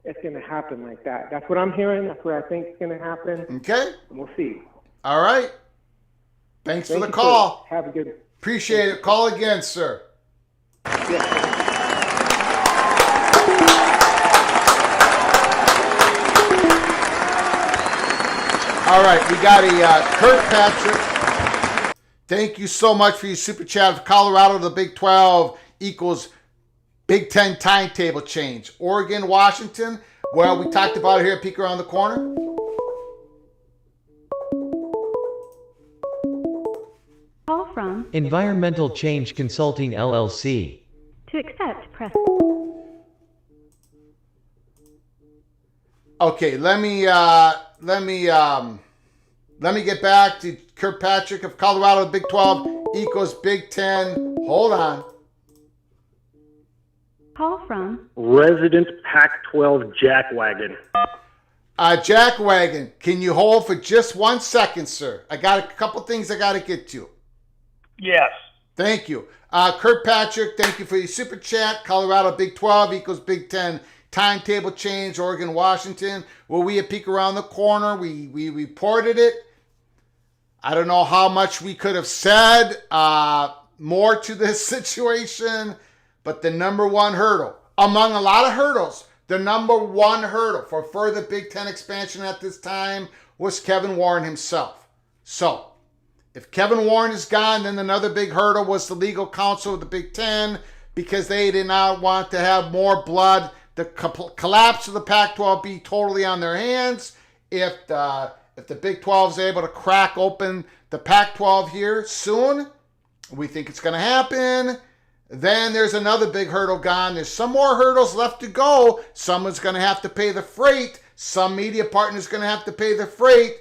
It's going to happen like that. That's what I'm hearing. That's what I think is going to happen. Okay. We'll see. All right. Thanks for the you, call. sir. Have a good. Appreciate it. Call again, sir. Yeah. All right, we got a Kirkpatrick. Thank you so much for your super chat. Of Colorado to the Big 12 equals Big 10 timetable change. Oregon, Washington. Well, we talked about it here at Peek Around the Corner. Call from Environmental Change Consulting LLC. to accept, press. Okay, let me get back to Kirkpatrick of Colorado. Big 12 equals Big 10. Hold on. Call from Resident Pac-12 Jackwagon. Jackwagon, can you hold for just 1 second, sir? I got a couple things I got to get to. Yes. Thank you. Kirkpatrick, thank you for your super chat. Colorado Big 12 equals Big 10 timetable change. Oregon, Washington. Well, we at Peek Around the Corner, we reported it. I don't know how much we could have said more to this situation, but the number one hurdle, among a lot of hurdles, the number one hurdle for further Big Ten expansion at this time was Kevin Warren himself. So, if Kevin Warren is gone, then another big hurdle was the legal counsel of the Big Ten, because they did not want to have more blood. The collapse of the Pac-12 be totally on their hands. If the Big 12 is able to crack open the Pac-12 here soon, we think it's going to happen, then there's another big hurdle gone. There's some more hurdles left to go. Someone's going to have to pay the freight. Some media partner's going to have to pay the freight.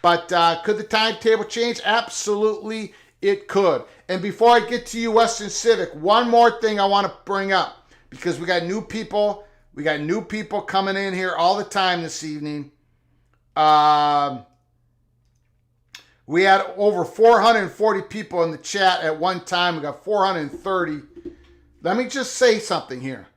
But could the timetable change? Absolutely, it could. And before I get to you, Western Civic, one more thing I want to bring up. because we got new people. We got new people coming in here all the time this evening. We had over 440 people in the chat at one time. We got 430. Let me just say something here.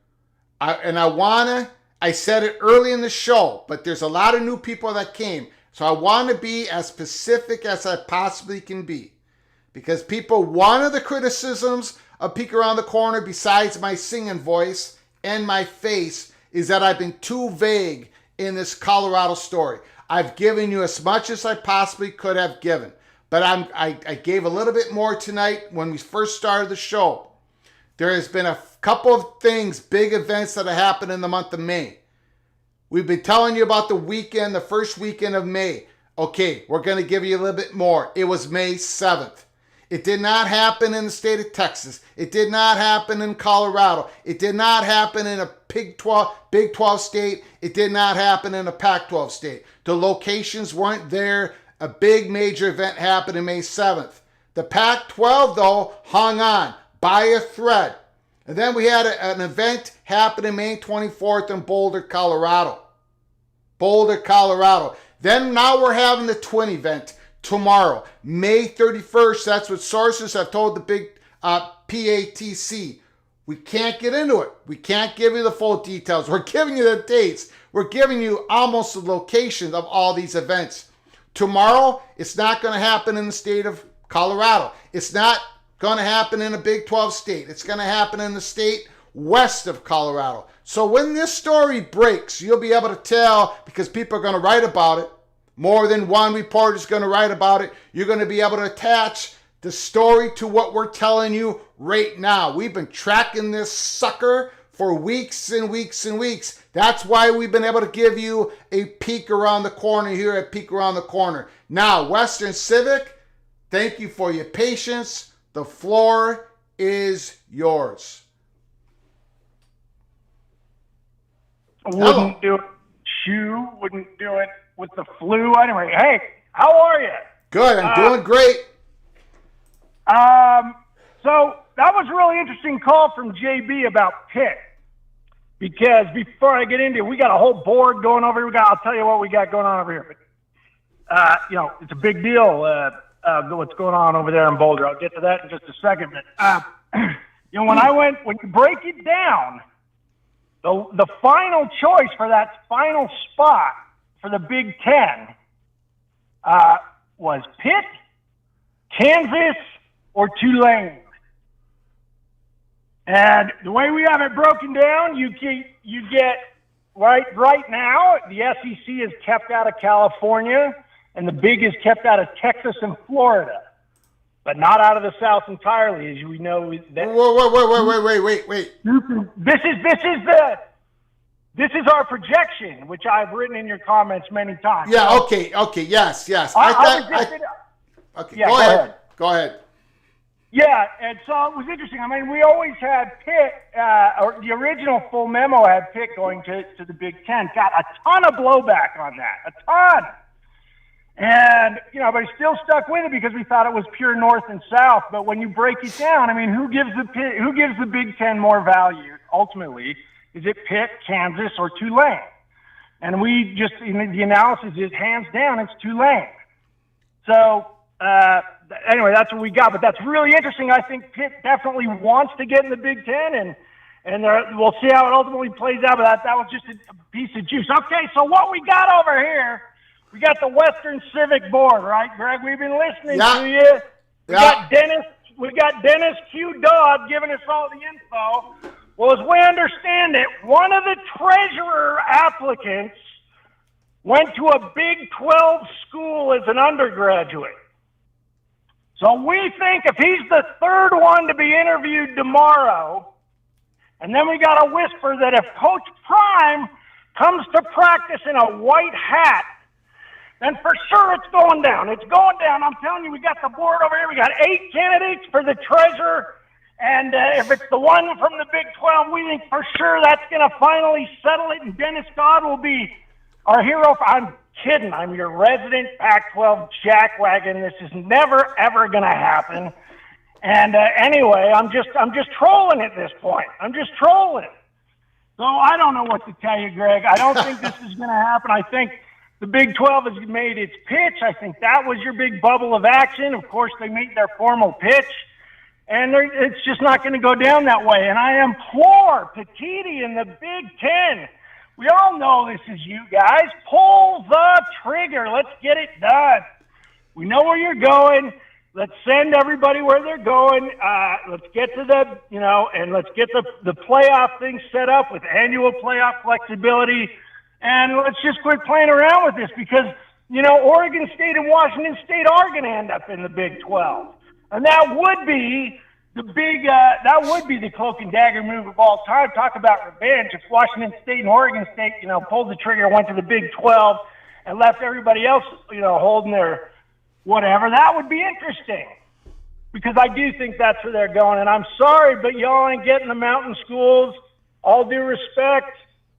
I said it early in the show, but there's a lot of new people that came. So I want to be as specific as I possibly can be. Because people, one of the criticisms of Peek Around the Corner, besides my singing voice and my face, is that I've been too vague in this Colorado story. I've given you as much as I possibly could have given. But I gave a little bit more tonight when we first started the show. There has been a couple of things, big events that have happened in the month of May. We've been telling you about the weekend, the first weekend of May. Okay, we're going to give you a little bit more. It was May 7th. It did not happen in the state of Texas. It did not happen in Colorado. It did not happen in a Big 12 state. It did not happen in a Pac-12 state. The locations weren't there. A big major event happened on May 7th. The Pac-12, though, hung on by a thread. And then we had an event happen on May 24th in Boulder, Colorado. Boulder, Colorado. Then now we're having the twin event tomorrow, May 31st. That's what sources have told the big PATC. We can't get into it. We can't give you the full details. We're giving you the dates. We're giving you almost the locations of all these events. Tomorrow, it's not going to happen in the state of Colorado. It's not going to happen in a Big 12 state. It's going to happen in the state west of Colorado. So when this story breaks, you'll be able to tell, because people are going to write about it. More than one reporter is going to write about it. You're going to be able to attach the story to what we're telling you right now. We've been tracking this sucker for weeks and weeks and weeks. That's why we've been able to give you a peek around the corner here at Peek Around the Corner. Now, Western Civic, thank you for your patience. The floor is yours. Wouldn't do it. Shoe wouldn't do it with the flu. Anyway, hey, how are you? Good. I'm doing great. So that was a really interesting call from JB about Pitt. Because before I get into it, we got a whole board going over here. I'll tell you what we got going on over here. But, it's a big deal, what's going on over there in Boulder. I'll get to that in just a second. But, when you break it down, the final choice for that final spot for the Big Ten was Pitt, Kansas, or Tulane. And the way we have it broken down, you get right now, the SEC is kept out of California, and the Big is kept out of Texas and Florida, but not out of the South entirely, as we know. Wait. This is our projection, which I've written in your comments many times. Yeah. Okay. Yes. Okay. Yeah, Go ahead. Yeah, and so it was interesting. I mean, we always had Pitt, or the original full memo had Pitt going to the Big Ten. Got a ton of blowback on that, a ton. And, but he still stuck with it because we thought it was pure North and South. But when you break it down, I mean, who gives the Big Ten more value ultimately? Is it Pitt, Kansas, or Tulane? And we just, the analysis is hands down, it's Tulane. So, anyway, that's what we got. But that's really interesting. I think Pitt definitely wants to get in the Big Ten, and we'll see how it ultimately plays out. But that was just a piece of juice. Okay, so what we got over here, we got the Western Civic Board, right, Greg? We've been listening to you. We got Dennis Q. Dodd giving us all the info. Well, as we understand it, one of the treasurer applicants went to a Big 12 school as an undergraduate. So we think if he's the third one to be interviewed tomorrow, and then we got a whisper that if Coach Prime comes to practice in a white hat, then for sure it's going down. It's going down. I'm telling you, we got the board over here. We got 8 candidates for the treasurer. And if it's the one from the Big 12, we think for sure that's going to finally settle it. And Dennis Dodd will be our hero. I'm kidding. I'm your resident Pac-12 jackwagon. This is never, ever going to happen. And anyway, I'm just trolling at this point. I'm just trolling. So I don't know what to tell you, Greg. I don't think this is going to happen. I think the Big 12 has made its pitch. I think that was your big bubble of action. Of course, they made their formal pitch. And it's just not going to go down that way. And I implore Petiti and the Big Ten, we all know this is you guys, pull the trigger. Let's get it done. We know where you're going. Let's send everybody where they're going. Let's get to and let's get the playoff thing set up with annual playoff flexibility. And let's just quit playing around with this because, Oregon State and Washington State are going to end up in the Big 12. And that would be the cloak and dagger move of all time. Talk about revenge. If Washington State and Oregon State, pulled the trigger, went to the Big 12, and left everybody else, holding their whatever, that would be interesting. Because I do think that's where they're going. And I'm sorry, but y'all ain't getting the mountain schools. All due respect,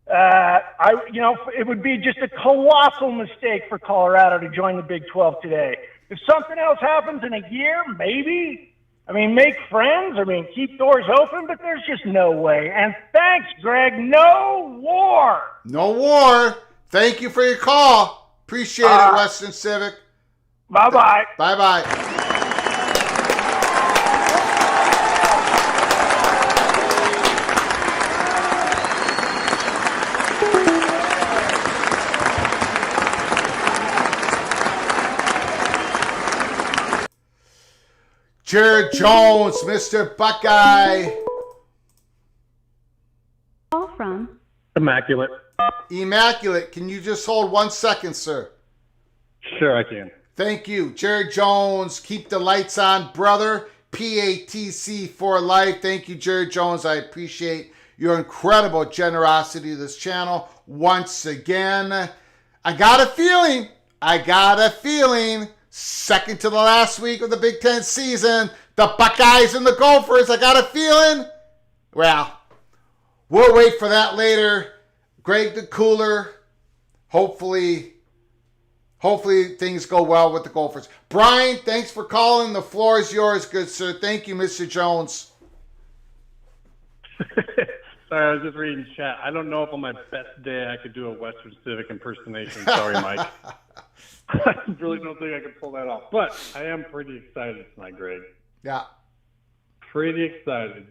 it would be just a colossal mistake for Colorado to join the Big 12 today. If something else happens in a year, maybe. Make friends. Keep doors open, but there's just no way. And thanks, Greg. No war. No war. Thank you for your call. Appreciate it, Western Civic. Bye-bye. Bye-bye. Jared Jones, Mr. Buckeye. Call from Immaculate. Immaculate. Can you just hold 1 second, sir? Sure, I can. Thank you. Jared Jones, keep the lights on, brother. PATC for life. Thank you, Jared Jones. I appreciate your incredible generosity to this channel once again. I got a feeling, second to the last week of the Big Ten season, the Buckeyes and the Gophers, I got a feeling. Well, we'll wait for that later. Greg the Cooler, hopefully things go well with the Gophers. Brian, thanks for calling. The floor is yours, good sir. Thank you, Mr. Jones. Sorry, I was just reading chat. I don't know if on my best day I could do a Western Civic impersonation. Sorry, Mike. I really don't think I can pull that off. But I am pretty excited tonight, Greg. Yeah. Pretty excited.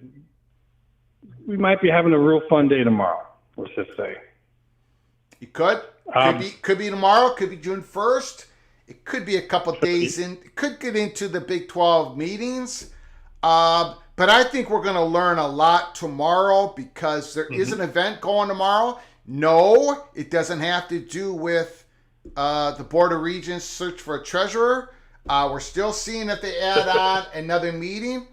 We might be having a real fun day tomorrow, let's just say. You could. Could be tomorrow. Could be June 1st. It could be a couple days in. It could get into the Big 12 meetings. But I think we're going to learn a lot tomorrow because there is an event going tomorrow. No, it doesn't have to do with the Board of Regents search for a treasurer. We're still seeing if they add on another meeting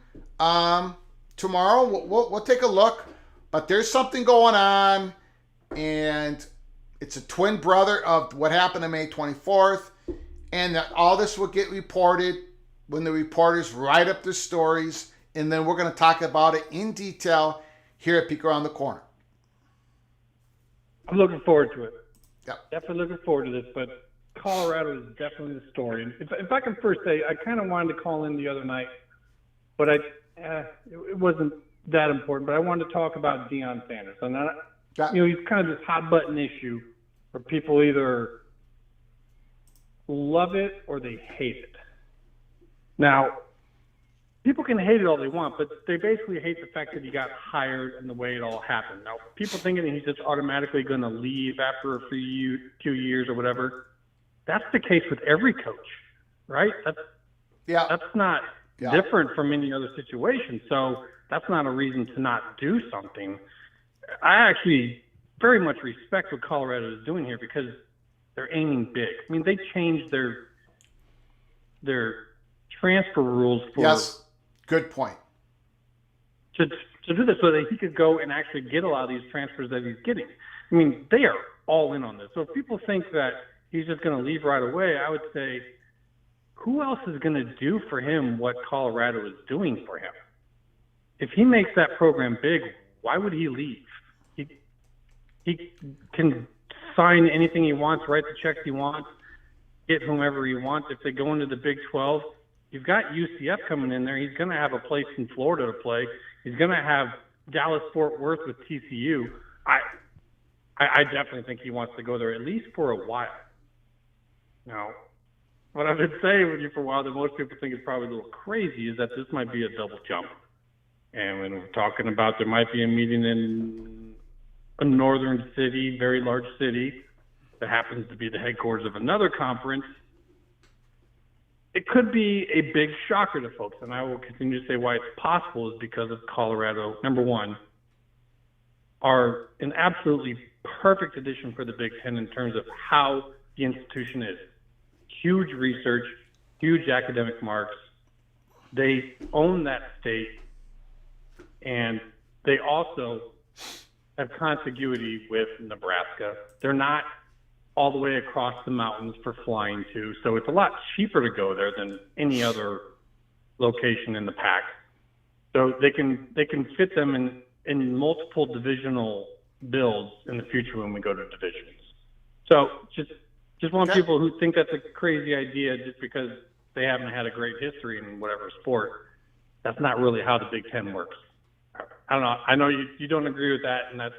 tomorrow. We'll take a look. But there's something going on, and it's a twin brother of what happened on May 24th. And that all this will get reported when the reporters write up their stories. And then we're going to talk about it in detail here at Peek Around the Corner. I'm looking forward to it. Yep. Definitely looking forward to this, but Colorado is definitely the story. And if I can first say, I kind of wanted to call in the other night, but it wasn't that important. But I wanted to talk about Deion Sanders. And he's kind of this hot button issue where people either love it or they hate it. Now, people can hate it all they want, but they basically hate the fact that he got hired and the way it all happened. Now, people thinking that he's just automatically going to leave after a few years or whatever, that's the case with every coach, right? That's not different from any other situation. So that's not a reason to not do something. I actually very much respect what Colorado is doing here because they're aiming big. I mean, they changed their transfer rules for... Yes. Good point. To do this so that he could go and actually get a lot of these transfers that he's getting. I mean, they are all in on this. So if people think that he's just going to leave right away, I would say, who else is going to do for him what Colorado is doing for him? If he makes that program big, why would he leave? He can sign anything he wants, write the checks he wants, get whomever he wants. If they go into the Big 12, you've got UCF coming in there. He's going to have a place in Florida to play. He's going to have Dallas-Fort Worth with TCU. I definitely think he wants to go there at least for a while. Now, what I've been saying with you for a while that most people think is probably a little crazy is that this might be a double jump. And when we're talking about there might be a meeting in a northern city, very large city, that happens to be the headquarters of another conference, it could be a big shocker to folks. And I will continue to say why it's possible is because of Colorado, number one, are an absolutely perfect addition for the Big Ten in terms of how the institution is. Huge research, huge academic marks. They own that state, and they also have contiguity with Nebraska. They're not all the way across the mountains for flying to, so it's a lot cheaper to go there than any other location in the pack. So they can fit them in multiple divisional builds in the future when we go to divisions. So just want people who think that's a crazy idea just because they haven't had a great history in whatever sport. That's not really how the Big Ten works. I don't know. I know you don't agree with that, and that's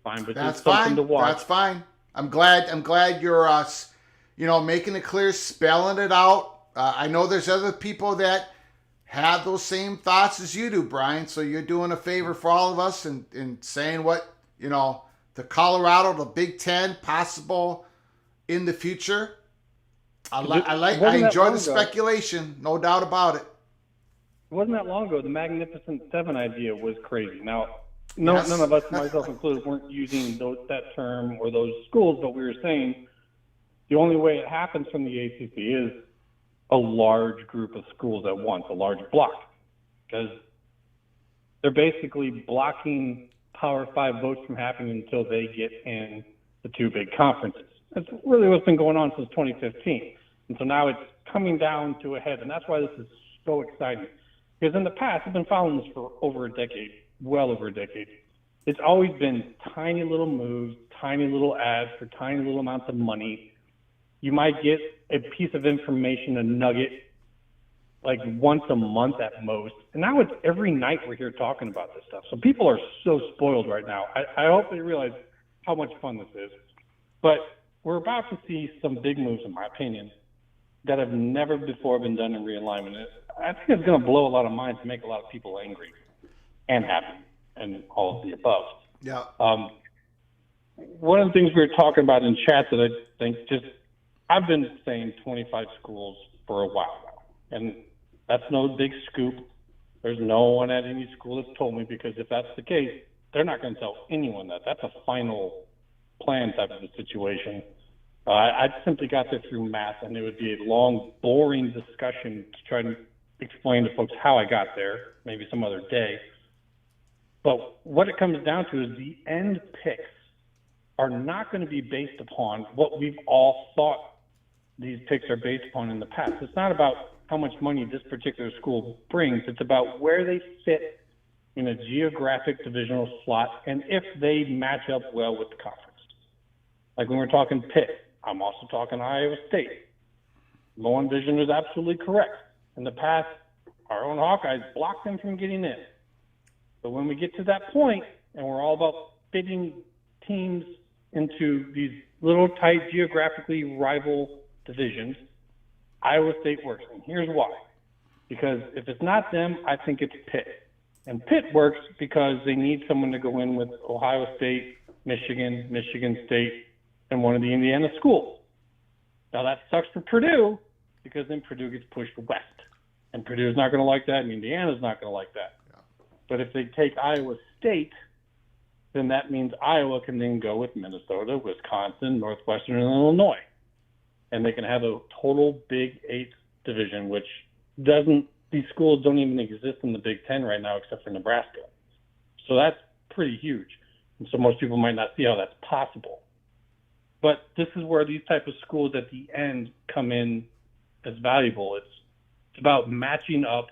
fine. But That's it's something fine. to watch. That's fine. I'm glad you're making it clear, spelling it out. I know there's other people that have those same thoughts as you do, Brian. So you're doing a favor for all of us and saying what the Colorado, the Big Ten, possible in the future. I enjoy the speculation, no doubt about it. It wasn't that long ago. The Magnificent Seven idea was crazy. Now, none of us, myself included, weren't using that term or those schools, but we were saying the only way it happens from the ACC is a large group of schools at once, a large block, because they're basically blocking Power 5 votes from happening until they get in the two big conferences. That's really what's been going on since 2015. And so now it's coming down to a head, and that's why this is so exciting. Because in the past, I've been following this for over a decade, well over a decade. It's always been tiny little moves, tiny little ads for tiny little amounts of money. You might get a piece of information, a nugget, like once a month at most. And now it's every night we're here talking about this stuff. So people are so spoiled right now. I hope they realize how much fun this is. But we're about to see some big moves, in my opinion, that have never before been done in realignment. I think it's going to blow a lot of minds and make a lot of people angry and happy and all of the above. Yeah. One of the things we were talking about in chat that I think I've been saying 25 schools for a while now, and that's no big scoop. There's no one at any school that's told me, because if that's the case, they're not going to tell anyone that. That's a final plan type of a situation. I simply got there through math, and it would be a long, boring discussion to try to explain to folks how I got there, maybe some other day. But what it comes down to is the end picks are not going to be based upon what we've all thought these picks are based upon in the past. It's not about how much money this particular school brings. It's about where they fit in a geographic divisional slot and if they match up well with the conference. Like when we're talking Pitt, I'm also talking Iowa State. Lowen Vision is absolutely correct. In the past, our own Hawkeyes blocked them from getting in. But when we get to that point, and we're all about fitting teams into these little tight geographically rival divisions, Iowa State works. And here's why. Because if it's not them, I think it's Pitt. And Pitt works because they need someone to go in with Ohio State, Michigan, Michigan State, and one of the Indiana schools. Now that sucks for Purdue, because then Purdue gets pushed west. And Purdue's not going to like that, and Indiana's not going to like that. Yeah. But if they take Iowa State, then that means Iowa can then go with Minnesota, Wisconsin, Northwestern, and Illinois. And they can have a total Big 8 division, which these schools don't even exist in the Big 10 right now except for Nebraska. So that's pretty huge. And so most people might not see how that's possible. But this is where these type of schools at the end come in as valuable. It's about matching up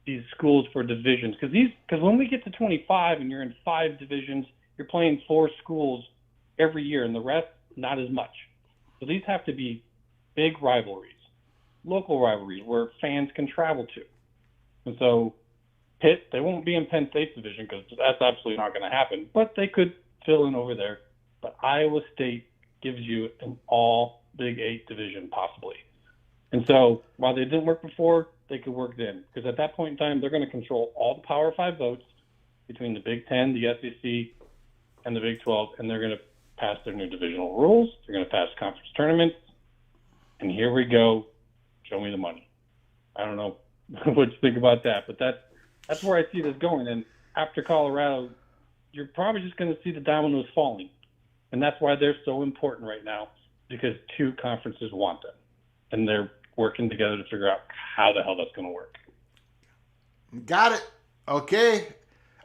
these schools for divisions. Because when we get to 25 and you're in 5 divisions, you're playing 4 schools every year, and the rest, not as much. So these have to be big rivalries, local rivalries where fans can travel to. And so Pitt, they won't be in Penn State's division because that's absolutely not going to happen, but they could fill in over there. But Iowa State gives you an all Big 8 division possibly. And so while they didn't work before, they could work then. Because at that point in time, they're going to control all the Power 5 votes between the Big 10, the SEC, and the Big 12, and they're going to pass their new divisional rules. They're going to pass conference tournaments. And here we go. Show me the money. I don't know what you think about that, but that's where I see this going. And after Colorado, you're probably just going to see the dominoes falling. And that's why they're so important right now, because two conferences want them. And they're working together to figure out how the hell that's going to work. Got it. Okay.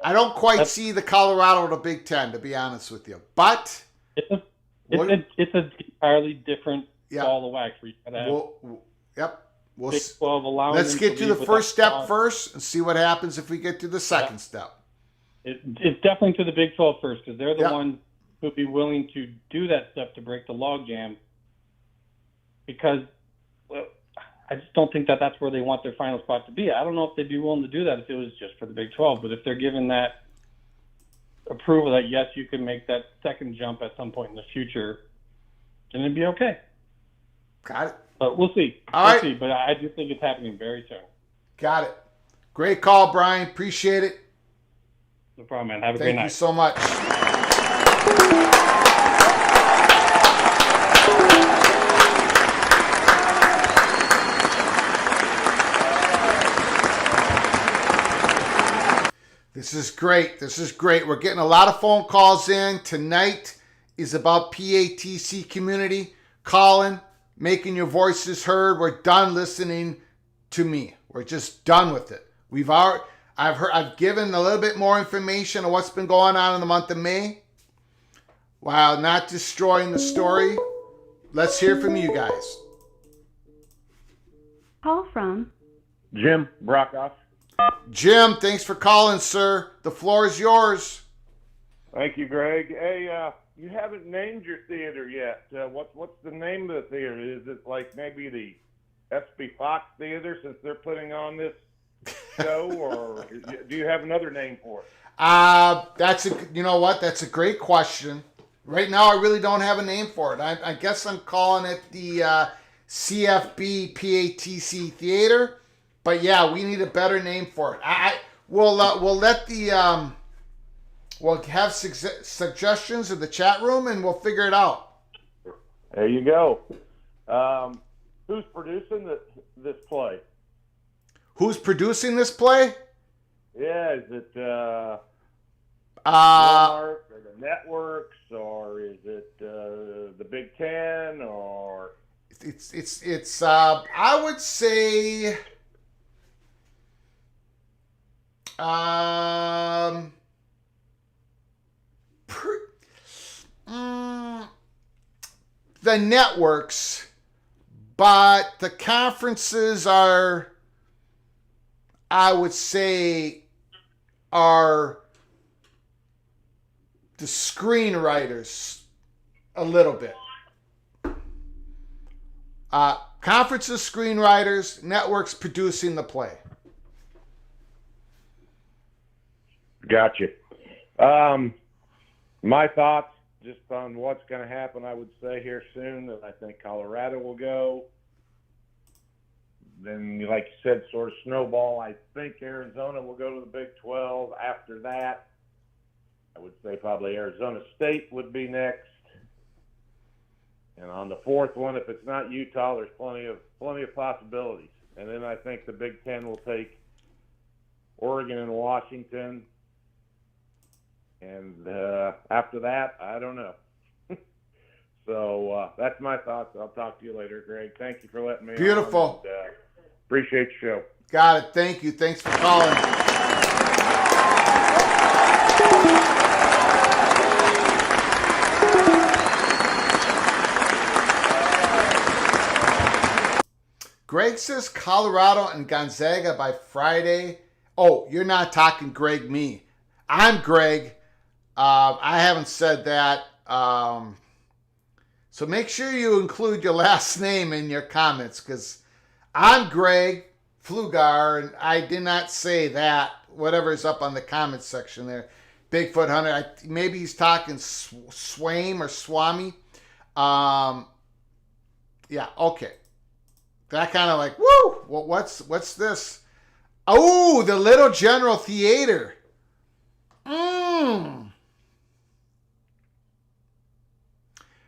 I don't quite see the Colorado or the Big Ten, to be honest with you. But it's an entirely different ball of wax. Big 12 allowing let's them get to to the first step first and see what happens if we get to the second step. It's definitely to the Big 12 first, because they're the ones who'd be willing to do that step to break the logjam. Because I just don't think that's where they want their final spot to be. I don't know if they'd be willing to do that if it was just for the Big 12. But if they're given that approval that, yes, you can make that second jump at some point in the future, then it'd be okay. Got it. But we'll see. We'll see. But I do think it's happening very soon. Got it. Great call, Brian. Appreciate it. No problem, man. Have a great night. Thank you so much. This is great. This is great. We're getting a lot of phone calls in. Tonight is about PATC Community. Calling, making your voices heard. We're done listening to me. We're just done with it. I've given a little bit more information on what's been going on in the month of May while not destroying the story. Let's hear from you guys. Call from Jim Brockoff. Jim, thanks for calling, sir. The floor is yours. Thank you, Greg. Hey, you haven't named your theater yet. What's the name of the theater? Is it like maybe the SB Fox Theater, since they're putting on this show, or do you have another name for it? You know what? That's a great question. Right now, I really don't have a name for it. I guess I'm calling it the CFB PATC Theater. But yeah, we need a better name for it. We'll have suggestions in the chat room, and we'll figure it out. There you go. Who's producing this play? Who's producing this play? Yeah, is it Walmart or the networks, or is it the Big Ten, or it's I would say the networks, but the conferences are, I would say, are the screenwriters a little bit. Conferences, screenwriters, networks producing the play. Gotcha. My thoughts just on what's going to happen, I would say here soon that I think Colorado will go. Then, like you said, sort of snowball. I think Arizona will go to the Big 12. After that, I would say probably Arizona State would be next. And on the fourth one, if it's not Utah, there's plenty of possibilities. And then I think the Big Ten will take Oregon and Washington. And after that, I don't know. So that's my thoughts. I'll talk to you later, Greg. Thank you for letting me Beautiful. on. And, appreciate your show. Got it. Thank you. Thanks for calling. Greg says Colorado and Gonzaga by Friday. Oh, you're not talking Greg, me. I'm Greg. I haven't said that. So make sure you include your last name in your comments, because I'm Greg Flugar, and I did not say that whatever is up on the comments section there. Bigfoot Hunter. Maybe he's talking Swame or Swami. Yeah, okay. That kind of like, woo! What's this? Oh, the Little General Theater.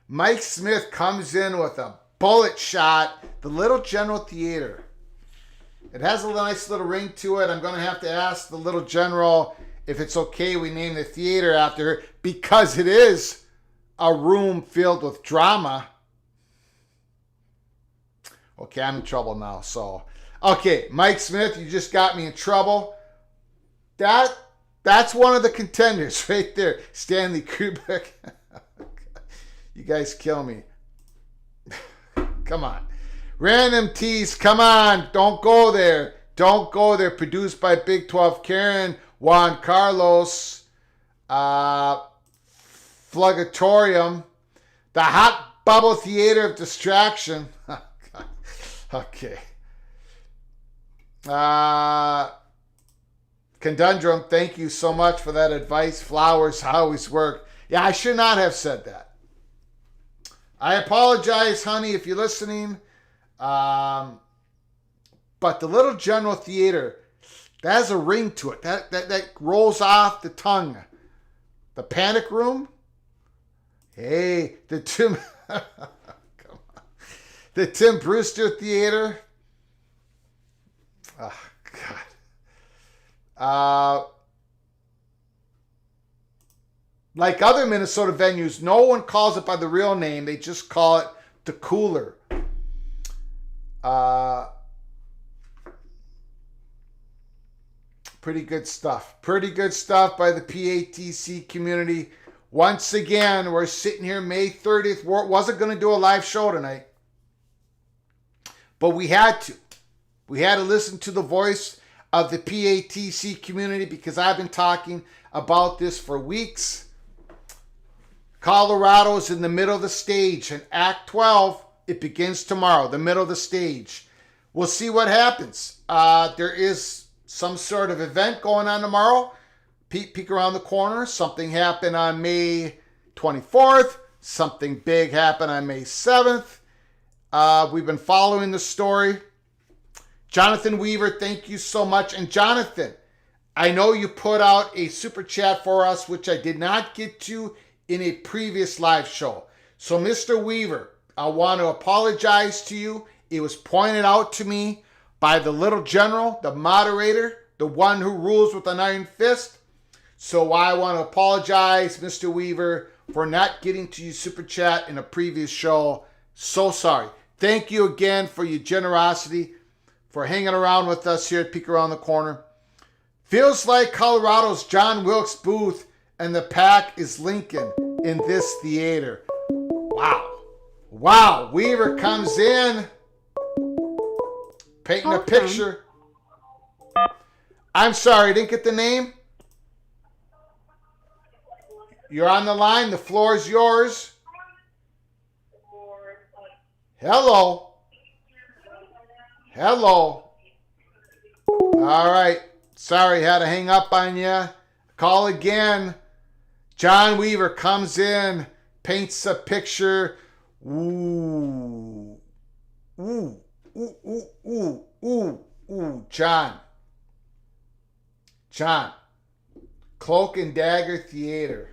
Mike Smith comes in with a bullet shot. The Little General Theater. It has a nice little ring to it. I'm going to have to ask the Little General if it's okay we name the theater after her, because it is a room filled with drama. Okay, I'm in trouble now. So, okay, Mike Smith, you just got me in trouble. That's one of the contenders right there. Stanley Kubrick. You guys kill me. Come on. Random Tease, come on. Don't go there. Don't go there. Produced by Big 12 Karen, Juan Carlos, Flugatorium, the Hot Bubble Theater of Distraction. Okay. Conundrum, thank you so much for that advice. Flowers always work. Yeah, I should not have said that. I apologize, honey, if you're listening. But the Little General Theater, that has a ring to it. That rolls off the tongue. The Panic Room. Hey, the Tim the Tim Brewster Theater. Oh, God. Like other Minnesota venues, no one calls it by the real name. They just call it the Cooler. Pretty good stuff. Pretty good stuff by the PATC community. Once again, we're sitting here May 30th. Wasn't going to do a live show tonight, but we had to. We had to listen to the voice of the PATC community because I've been talking about this for weeks. Colorado is in the middle of the stage, and Act 12, it begins tomorrow, the middle of the stage. We'll see what happens. There is some sort of event going on tomorrow. Peek around the corner. Something happened on May 24th. Something big happened on May 7th. We've been following the story. Jonathan Weaver, thank you so much. And Jonathan, I know you put out a super chat for us, which I did not get to in a previous live show. So, Mr. Weaver, I want to apologize to you. It was pointed out to me by the Little General, the moderator, the one who rules with an iron fist. So I want to apologize, Mr. Weaver, for not getting to you super chat in a previous show. So sorry. Thank you again for your generosity, for hanging around with us here at Peek Around the Corner. Feels like Colorado's John Wilkes Booth and the Pack is Lincoln in this theater. Wow. Wow. Weaver comes in, painting a picture. I'm sorry, didn't get the name. You're on the line. The floor is yours. Hello. Hello. All right. Sorry, had to hang up on you. Call again. John Weaver comes in, paints a picture. Ooh. Ooh. Ooh, ooh, ooh, ooh, ooh. John. Cloak and Dagger Theater.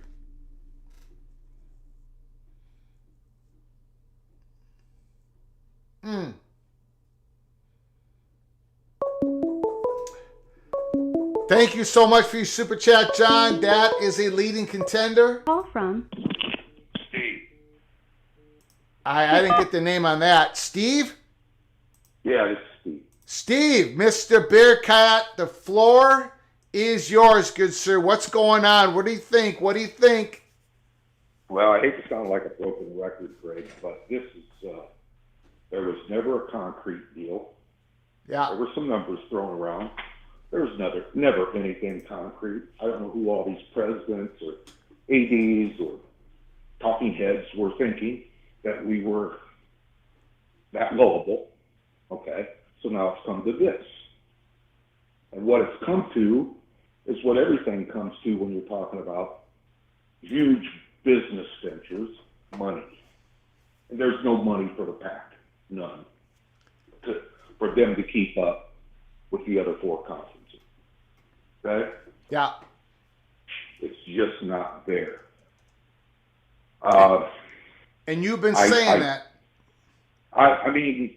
Thank you so much for your super chat, John. That is a leading contender. Call from Steve. I didn't get the name on that. Steve? Yeah, this is Steve. Steve, Mr. Bearcat, the floor is yours, good sir. What's going on? What do you think? Well, I hate to sound like a broken record, Greg, but this is, there was never a concrete deal. Yeah. There were some numbers thrown around. There was never anything concrete. I don't know who all these presidents or ADs or talking heads were thinking that we were that gullible. Okay, so now it's come to this. And what it's come to is what everything comes to when you're talking about huge business ventures, money. And there's no money for the Pac, none, for them to keep up with the other 4 conferences. Okay? Yeah. It's just not there. And you've been saying that. I mean,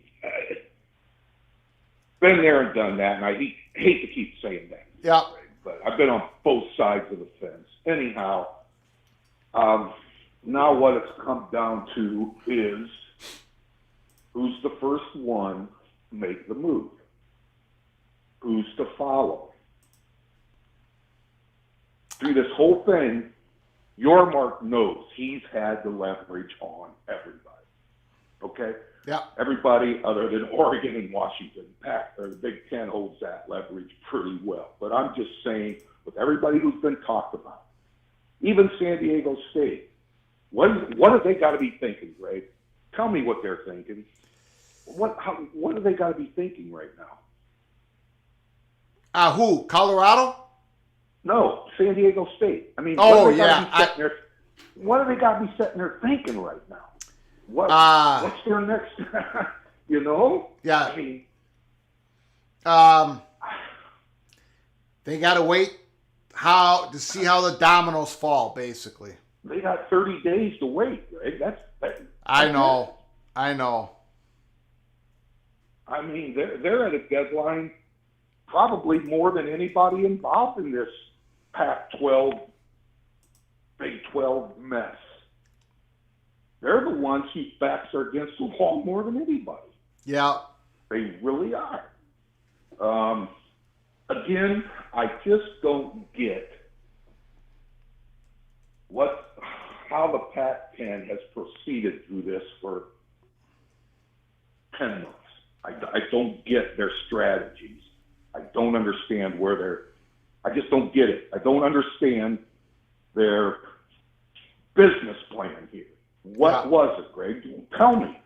been there and done that, and I hate to keep saying that. Yeah. But I've been on both sides of the fence. Anyhow, now what it's come down to is who's the first one to make the move? Who's to follow? Through this whole thing, Yormark knows he's had the leverage on everybody. Okay? Yeah. Everybody other than Oregon and Washington, or the Big Ten holds that leverage pretty well. But I'm just saying, with everybody who's been talked about, even San Diego State, what have they got to be thinking, Greg? Tell me what they're thinking. What do they got to be thinking right now? Who? Colorado? No, San Diego State. I mean, oh, what do they yeah. got to be sitting there thinking right now? What's their next, you know? Yeah. I mean, they got to wait to see how the dominoes fall, basically. They got 30 days to wait, right? I know. I mean, they're at a deadline probably more than anybody involved in this Pac-12, Big 12 mess. They're the ones whose backs are against the wall more than anybody. Yeah. They really are. Again, I just don't get how the Pac-10 has proceeded through this for 10 months. I don't get their strategies. I don't understand I just don't get it. I don't understand their business plan here. What was it, Greg? Tell me.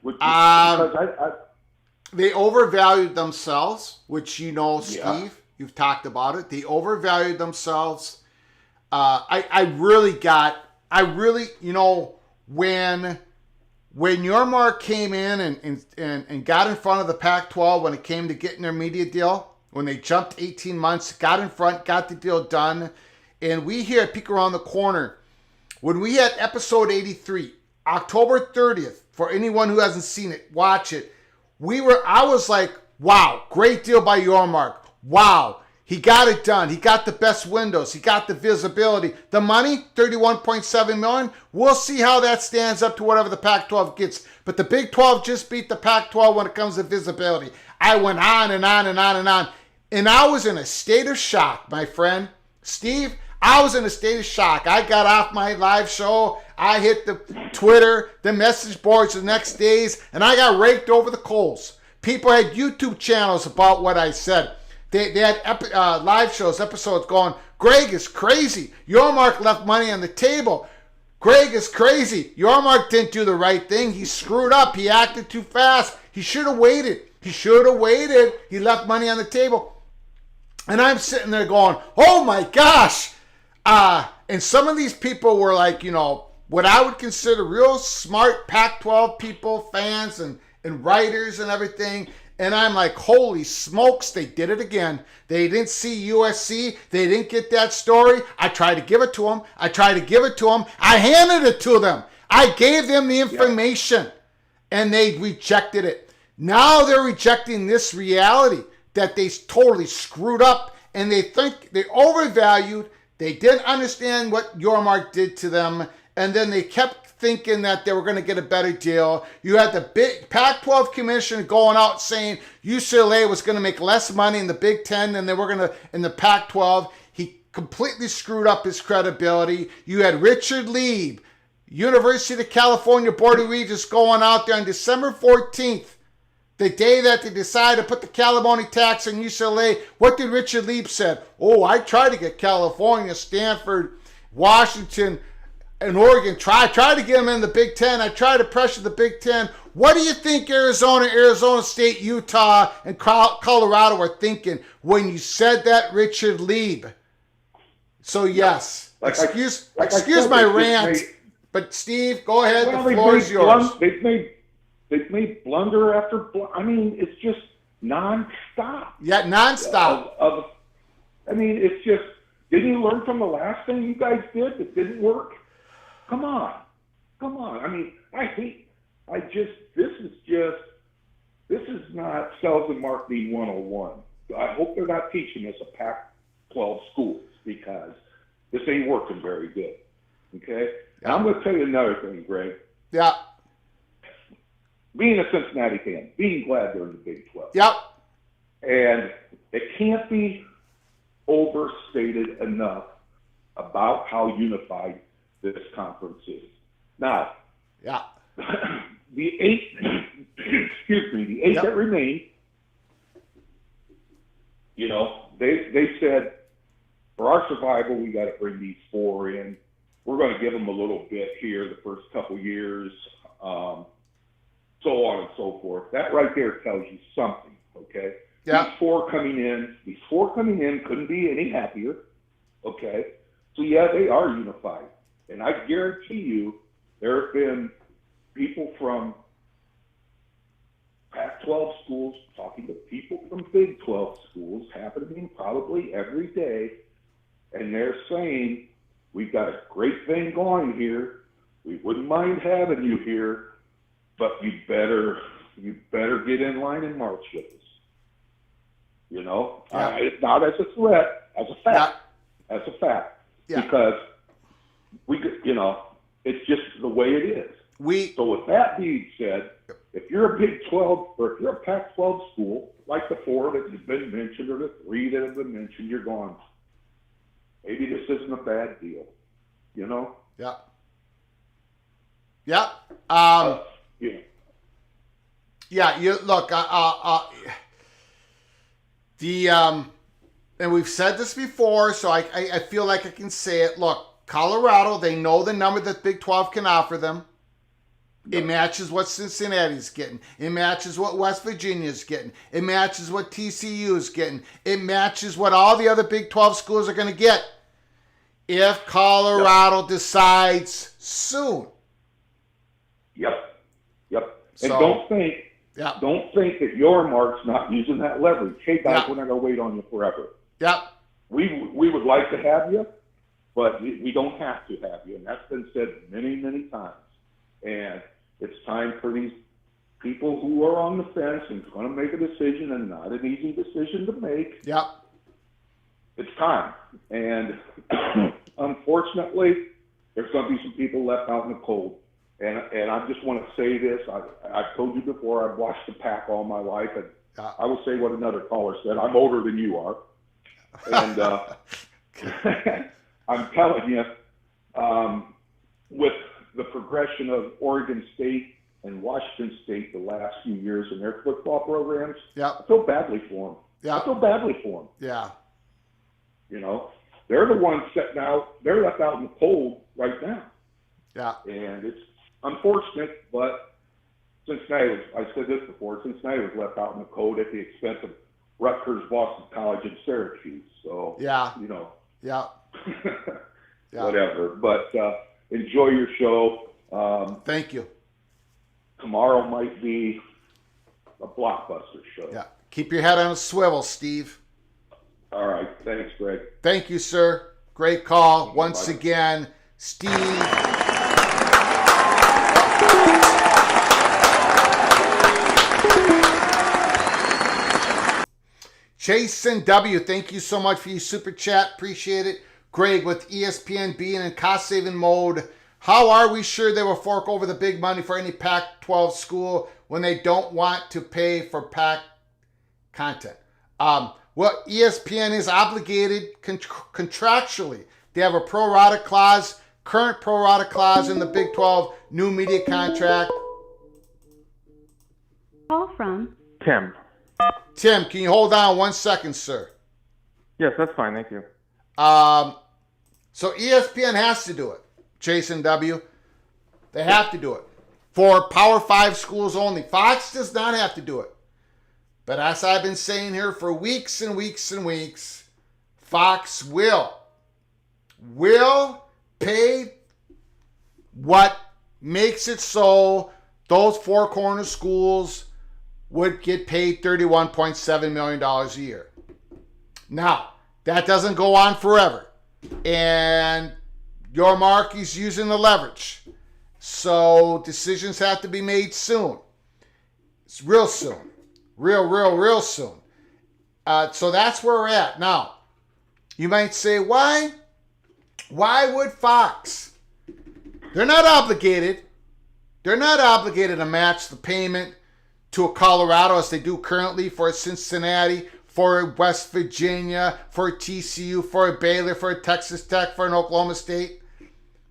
They overvalued themselves, which you know, Steve. Yeah. You've talked about it. They overvalued themselves. I really, you know, when Yormark came in and got in front of the Pac-12 when it came to getting their media deal, when they jumped 18 months, got in front, got the deal done, and we here at Peek Around the Corner, when we had episode 83, October 30th, for anyone who hasn't seen it, watch it. I was like, wow, great deal by Yormark. Wow, he got it done. He got the best windows. He got the visibility. The money, $31.7 million. We'll see how that stands up to whatever the Pac-12 gets. But the Big 12 just beat the Pac-12 when it comes to visibility. I went on and on and on and on. And I was in a state of shock, my friend. Steve, I was in a state of shock. I got off my live show. I hit the Twitter, the message boards the next days, and I got raked over the coals. People had YouTube channels about what I said. They had live shows, episodes going, Greg is crazy. Yormark left money on the table. Greg is crazy. Yormark didn't do the right thing. He screwed up. He acted too fast. He should have waited. He left money on the table. And I'm sitting there going, oh my gosh. And some of these people were like, you know, what I would consider real smart Pac-12 people, fans and writers and everything. And I'm like, holy smokes, they did it again. They didn't see USC. They didn't get that story. I tried to give it to them. I handed it to them. I gave them the information. And they rejected it. Now they're rejecting this reality that they totally screwed up. And they think they overvalued. They didn't understand what Yormark did to them. And then they kept thinking that they were going to get a better deal. You had the big Pac-12 commissioner going out saying UCLA was going to make less money in the Big Ten than they were going to in the Pac-12. He completely screwed up his credibility. You had Richard Lieb, University of California Board of Regents, going out there on December 14th, the day that they decided to put the Calamoni tax on UCLA. What did Richard Lieb said? Oh, I tried to get California, Stanford, Washington, and Oregon, try to get them in the Big Ten. I tried to pressure the Big Ten. What do you think Arizona State, Utah, and Colorado were thinking when you said that, Richard Lieb? So yes, excuse I said, my they just rant, but Steve, go ahead. The floor is yours. They've made blunder after I mean, it's just nonstop. Yeah, nonstop. I mean, it's just. Didn't you learn from the last thing you guys did that didn't work? Come on. I mean, this is not sales and marketing 101. I hope they're not teaching us a Pac-12 schools because this ain't working very good. Okay? And I'm going to tell you another thing, Greg. Yeah. Being a Cincinnati fan, being glad they're in the Big 12. Yep. And it can't be overstated enough about how unified this conference is. Now, yeah, the eight yep. that remain, they said for our survival we got to bring these 4 in. We're going to give them a little bit here the first couple years, so on and so forth. That right there tells you something, okay? Yeah. These four coming in couldn't be any happier. Okay. So yeah, they are unified. And I guarantee you there have been people from Pac-12 schools talking to people from Big 12 schools happening probably every day. And they're saying, we've got a great thing going here. We wouldn't mind having you here, but you better get in line and march with us. It's not as a threat, as a fact. Yeah. As a fact. Yeah. Because it's just the way it is. So with that being said, if you're a Big 12 or if you're a Pac-12 school, like the 4 that have been mentioned or the 3 that have been mentioned, you're going, maybe this isn't a bad deal. Yeah. Yeah. Yeah. You look. And we've said this before, so I feel like I can say it. Look, Colorado, they know the number that Big 12 can offer them. It matches what Cincinnati's getting. It matches what West Virginia's getting. It matches what TCU is getting. It matches what all the other Big 12 schools are going to get. If Colorado decides soon. Yep. And So, don't think that your mark's not using that leverage. Hey guys, we're not going to wait on you forever. Yep. We would like to have you, but we don't have to have you. And that's been said many, many times. And it's time for these people who are on the fence and going to make a decision, and not an easy decision to make. Yep. It's time. And unfortunately, there's going to be some people left out in the cold. And I just want to say this. I've told you before, I've watched the Pac all my life, and I will say what another caller said. I'm older than you are. And I'm telling you, with the progression of Oregon State and Washington State the last few years in their football programs, I feel badly for them. I feel badly for them. Yeah. They're the ones sitting out. They're left out in the cold right now. Yeah. And it's unfortunate, but Cincinnati was, I said this before, Cincinnati was left out in the cold at the expense of Rutgers, Boston College, and Syracuse. So, Yeah. whatever. But enjoy your show. Thank you. Tomorrow might be a blockbuster show. Yeah. Keep your head on a swivel, Steve. All right. Thanks, Greg. Thank you, sir. Great call. Bye. Once again, Steve. Jason W., thank you so much for your super chat. Appreciate it. Greg, with ESPN being in cost-saving mode, how are we sure they will fork over the big money for any Pac-12 school when they don't want to pay for Pac content? Well, ESPN is obligated contractually. They have a pro rata clause, current pro rata clause in the Big 12 new media contract. Call from Tim. Tim, can you hold on 1 second, sir? Yes, that's fine. Thank you. So ESPN has to do it, Jason W. They have to do it for Power 5 schools only. Fox does not have to do it. But as I've been saying here for weeks and weeks and weeks, Fox will will pay what makes it so those four corner schools would get paid $31.7 million a year. Now, that doesn't go on forever. And your mark is using the leverage. So decisions have to be made soon. It's real soon. Real soon. So that's where we're at. Now, you might say, why? Why would Fox? They're not obligated. They're not obligated to match the payment to a Colorado as they do currently for a Cincinnati, for a West Virginia, for a TCU, for a Baylor, for a Texas Tech, for an Oklahoma State.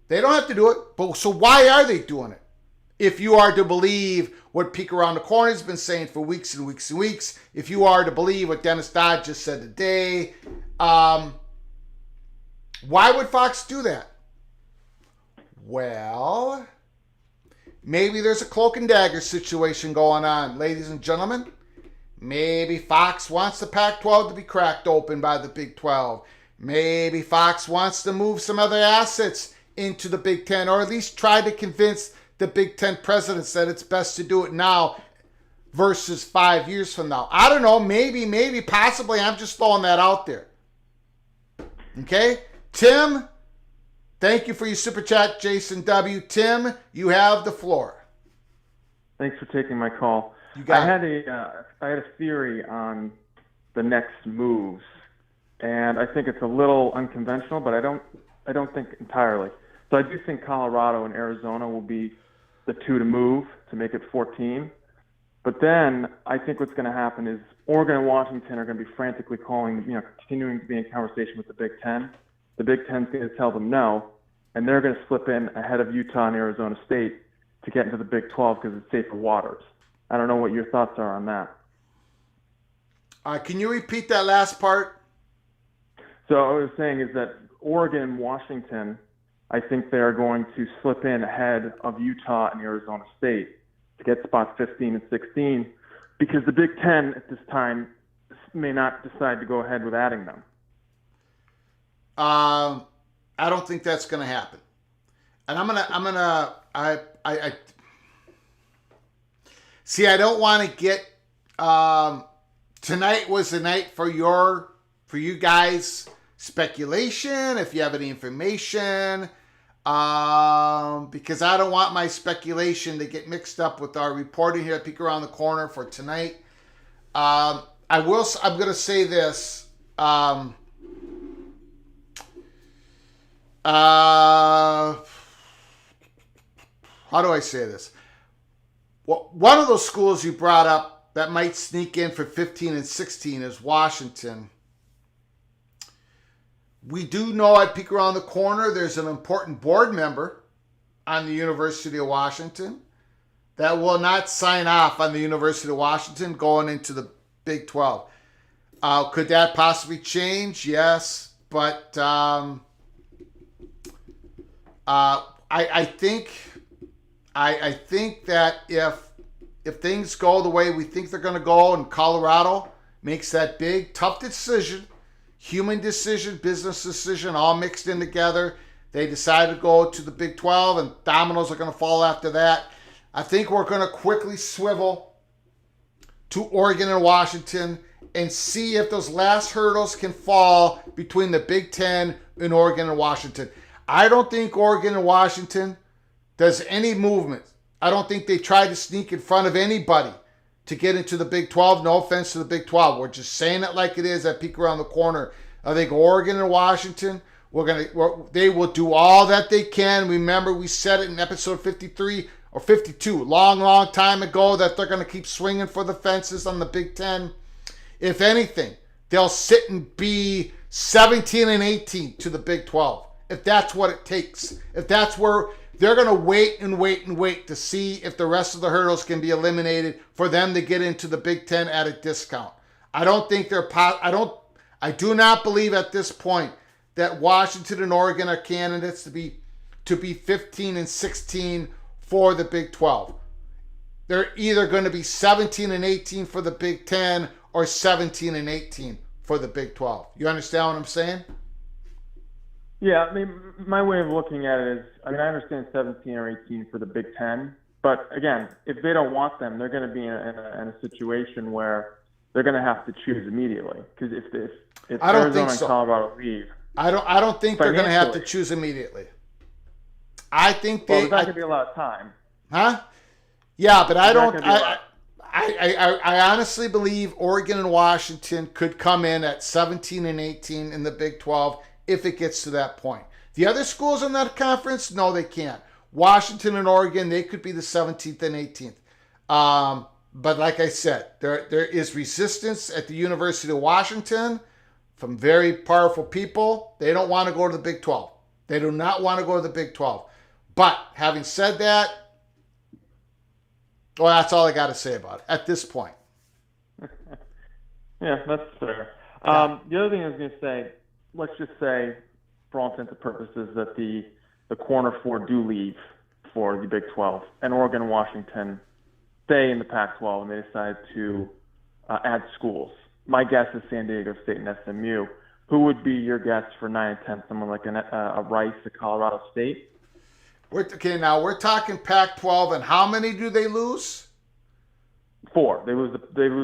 They don't have to do it. But so why are they doing it? If you are to believe what Peek Around the Corner has been saying for weeks and weeks and weeks, if you are to believe what Dennis Dodd just said today, why would Fox do that? Well, maybe there's a cloak and dagger situation going on, ladies and gentlemen. Maybe Fox wants the Pac-12 to be cracked open by the Big 12. Maybe Fox wants to move some other assets into the Big 10, or at least try to convince the Big 10 presidents that it's best to do it now versus 5 years from now. I don't know. Maybe, possibly. I'm just throwing that out there. Okay? Tim, thank you for your super chat, Jason W. Tim, you have the floor. Thanks for taking my call. You got I had a theory on the next moves, and I think it's a little unconventional, but I don't think entirely. So I do think Colorado and Arizona will be the two to move to make it 14. But then I think what's going to happen is Oregon and Washington are going to be frantically calling, continuing to be in conversation with the Big Ten. The Big Ten's going to tell them no, and they're going to slip in ahead of Utah and Arizona State to get into the Big 12 because it's safer waters. I don't know what your thoughts are on that. Can you repeat that last part? So what I was saying is that Oregon and Washington, I think they're going to slip in ahead of Utah and Arizona State to get spots 15 and 16 because the Big Ten at this time may not decide to go ahead with adding them. I don't think that's going to happen. And I see, I don't want to get, tonight was the night for you guys speculation, if you have any information, because I don't want my speculation to get mixed up with our reporting here at Peek Around the Corner for tonight. I'm going to say this. How do I say this? Well, one of those schools you brought up that might sneak in for 15 and 16 is Washington. We do know at Peek Around the Corner there's an important board member on the University of Washington that will not sign off on the University of Washington going into the Big 12. Could that possibly change? Yes, but I think that if things go the way we think they're going to go and Colorado makes that big, tough decision, human decision, business decision, all mixed in together, they decide to go to the Big 12 and dominoes are going to fall after that. I think we're going to quickly swivel to Oregon and Washington and see if those last hurdles can fall between the Big 10 and Oregon and Washington. I don't think Oregon and Washington does any movement. I don't think they try to sneak in front of anybody to get into the Big 12. No offense to the Big 12. We're just saying it like it is at Peek Around the Corner. I think Oregon and Washington, they will do all that they can. Remember, we said it in episode 53 or 52, long time ago, that they're going to keep swinging for the fences on the Big 10. If anything, they'll sit and be 17 and 18 to the Big 12. If that's what it takes. If that's where they're going to wait to see if the rest of the hurdles can be eliminated for them to get into the Big 10 at a discount. I don't think I do not believe at this point that Washington and Oregon are candidates to be 15 and 16 for the Big 12. They're either going to be 17 and 18 for the Big 10 or 17 and 18 for the Big 12. You understand what I'm saying? Yeah, I mean, my way of looking at it is, I mean, I understand 17 or 18 for the Big Ten, but again, if they don't want them, they're going to be in a situation where they're going to have to choose immediately. Because if I don't Arizona think and so. Colorado leave, I don't think they're going to have to financially. choose immediately. I think well, they. there's not going to be a lot of time. Huh? Yeah, but I There's not don't. gonna be a lot. I honestly believe Oregon and Washington could come in at 17 and 18 in the Big 12 if it gets to that point. The other schools in that conference, no, they can't. Washington and Oregon, they could be the 17th and 18th. But like I said, there is resistance at the University of Washington from very powerful people. They don't want to go to the Big 12. They do not want to go to the Big 12. But having said that, well, that's all I got to say about it at this point. Yeah, that's fair. The other thing I was going to say, let's just say, for all intents and purposes, that the corner four do leave for the Big 12, and Oregon and Washington stay in the Pac-12, and they decide to add schools. My guess is San Diego State and SMU. Who would be your guess for 9 and 10? Someone like a Rice, a Colorado State? Now we're talking Pac-12, and how many do they lose? 4. They lose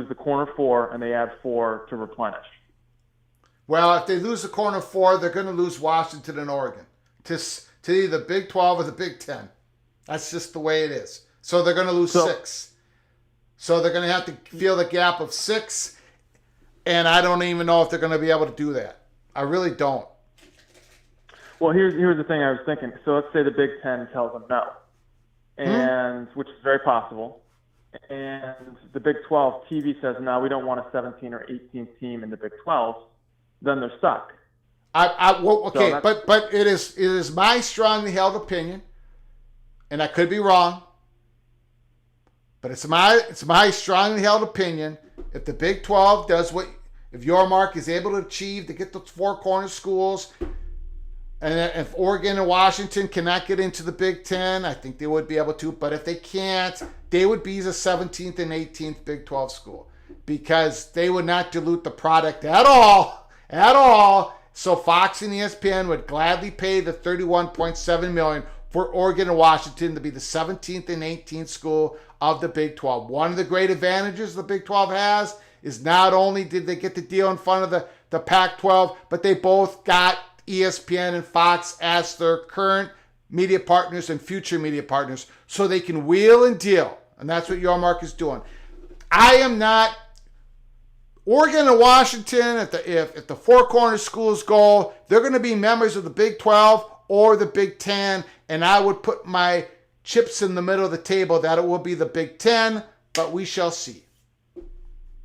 the corner 4, and they add 4 to replenish. Well, if they lose the corner 4, they're going to lose Washington and Oregon to either the Big 12 or the Big 10. That's just the way it is. So they're going to lose 6. So they're going to have to feel the gap of 6, and I don't even know if they're going to be able to do that. I really don't. Well, here's the thing I was thinking. So let's say the Big Ten tells them no, and which is very possible. And the Big 12 TV says, no, we don't want a 17 or 18 team in the Big 12. Then they're stuck. Okay, but it is my strongly held opinion, and I could be wrong, but it's my strongly held opinion. If the Big 12 does if Yormark is able to achieve to get those 4 corner schools, and if Oregon and Washington cannot get into the Big 10, I think they would be able to. But if they can't, they would be the 17th and 18th Big 12 school because they would not dilute the product at all. So Fox and ESPN would gladly pay the $31.7 million for Oregon and Washington to be the 17th and 18th school of the Big 12. One of the great advantages the Big 12 has is not only did they get the deal in front of the Pac-12, but they both got ESPN and Fox as their current media partners and future media partners, so they can wheel and deal. And that's what Yormark is doing. I am not Oregon and Washington. If the 4 corner schools go, they're going to be members of the Big 12 or the Big 10, and I would put my chips in the middle of the table that it will be the Big 10, but we shall see.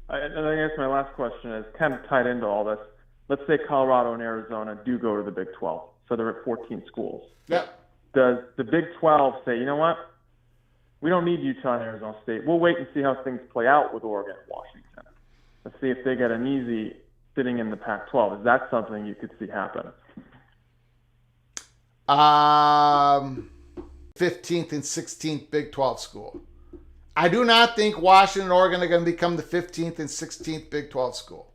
And I guess my last question is kind of tied into all this. Let's say Colorado and Arizona do go to the Big 12, so they're at 14 schools. Yep. Does the Big 12 say, you know what? We don't need Utah and Arizona State. We'll wait and see how things play out with Oregon and Washington. Let's see if they get an easy sitting in the Pac-12. Is that something you could see happen? 15th and 16th Big 12 school. I do not think Washington and Oregon are going to become the 15th and 16th Big 12 school.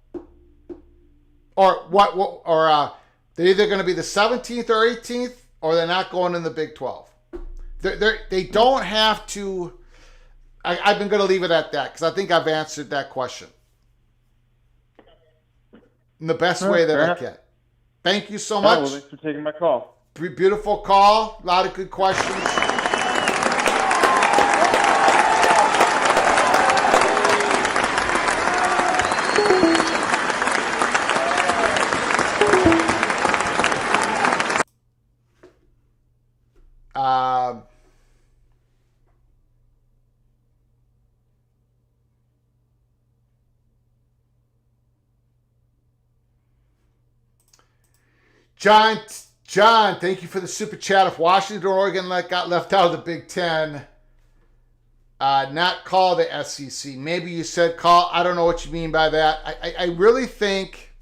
Or they're either going to be the 17th or 18th, or they're not going in the Big 12. They don't have to. I've been going to leave it at that because I think I've answered that question in the best way that I can. Thank you so much. Well, thanks for taking my call. Beautiful call. A lot of good questions. John, thank you for the super chat. If Washington or Oregon got left out of the Big Ten, not call the SEC. Maybe you said call. I don't know what you mean by that. I really think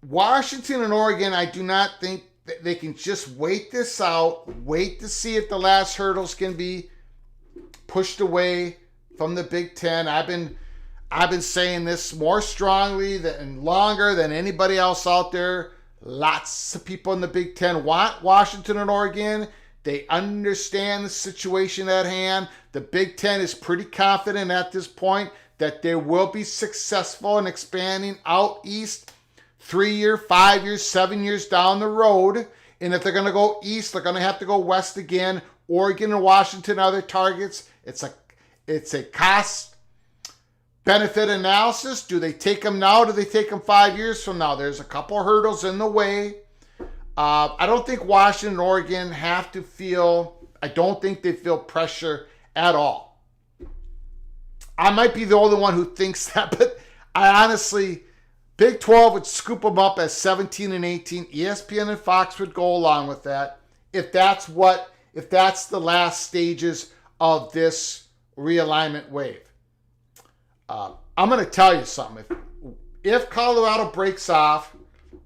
Washington and Oregon, I do not think that they can just wait this out, wait to see if the last hurdles can be pushed away from the Big Ten. I've been saying this more strongly and longer than anybody else out there. Lots of people in the Big Ten want Washington and Oregon. They understand the situation at hand. The Big Ten is pretty confident at this point that they will be successful in expanding out east 3 years, 5 years, 7 years down the road. And if they're going to go east, they're going to have to go west again. Oregon and Washington are their targets. It's a cost benefit analysis. Do they take them now? Do they take them 5 years from now? There's a couple hurdles in the way. I don't think Washington and Oregon have to feel, I don't think they feel pressure at all. I might be the only one who thinks that, but I honestly, Big 12 would scoop them up as 17 and 18. ESPN and Fox would go along with that. If that's the last stages of this realignment wave. I'm going to tell you something. If Colorado breaks off,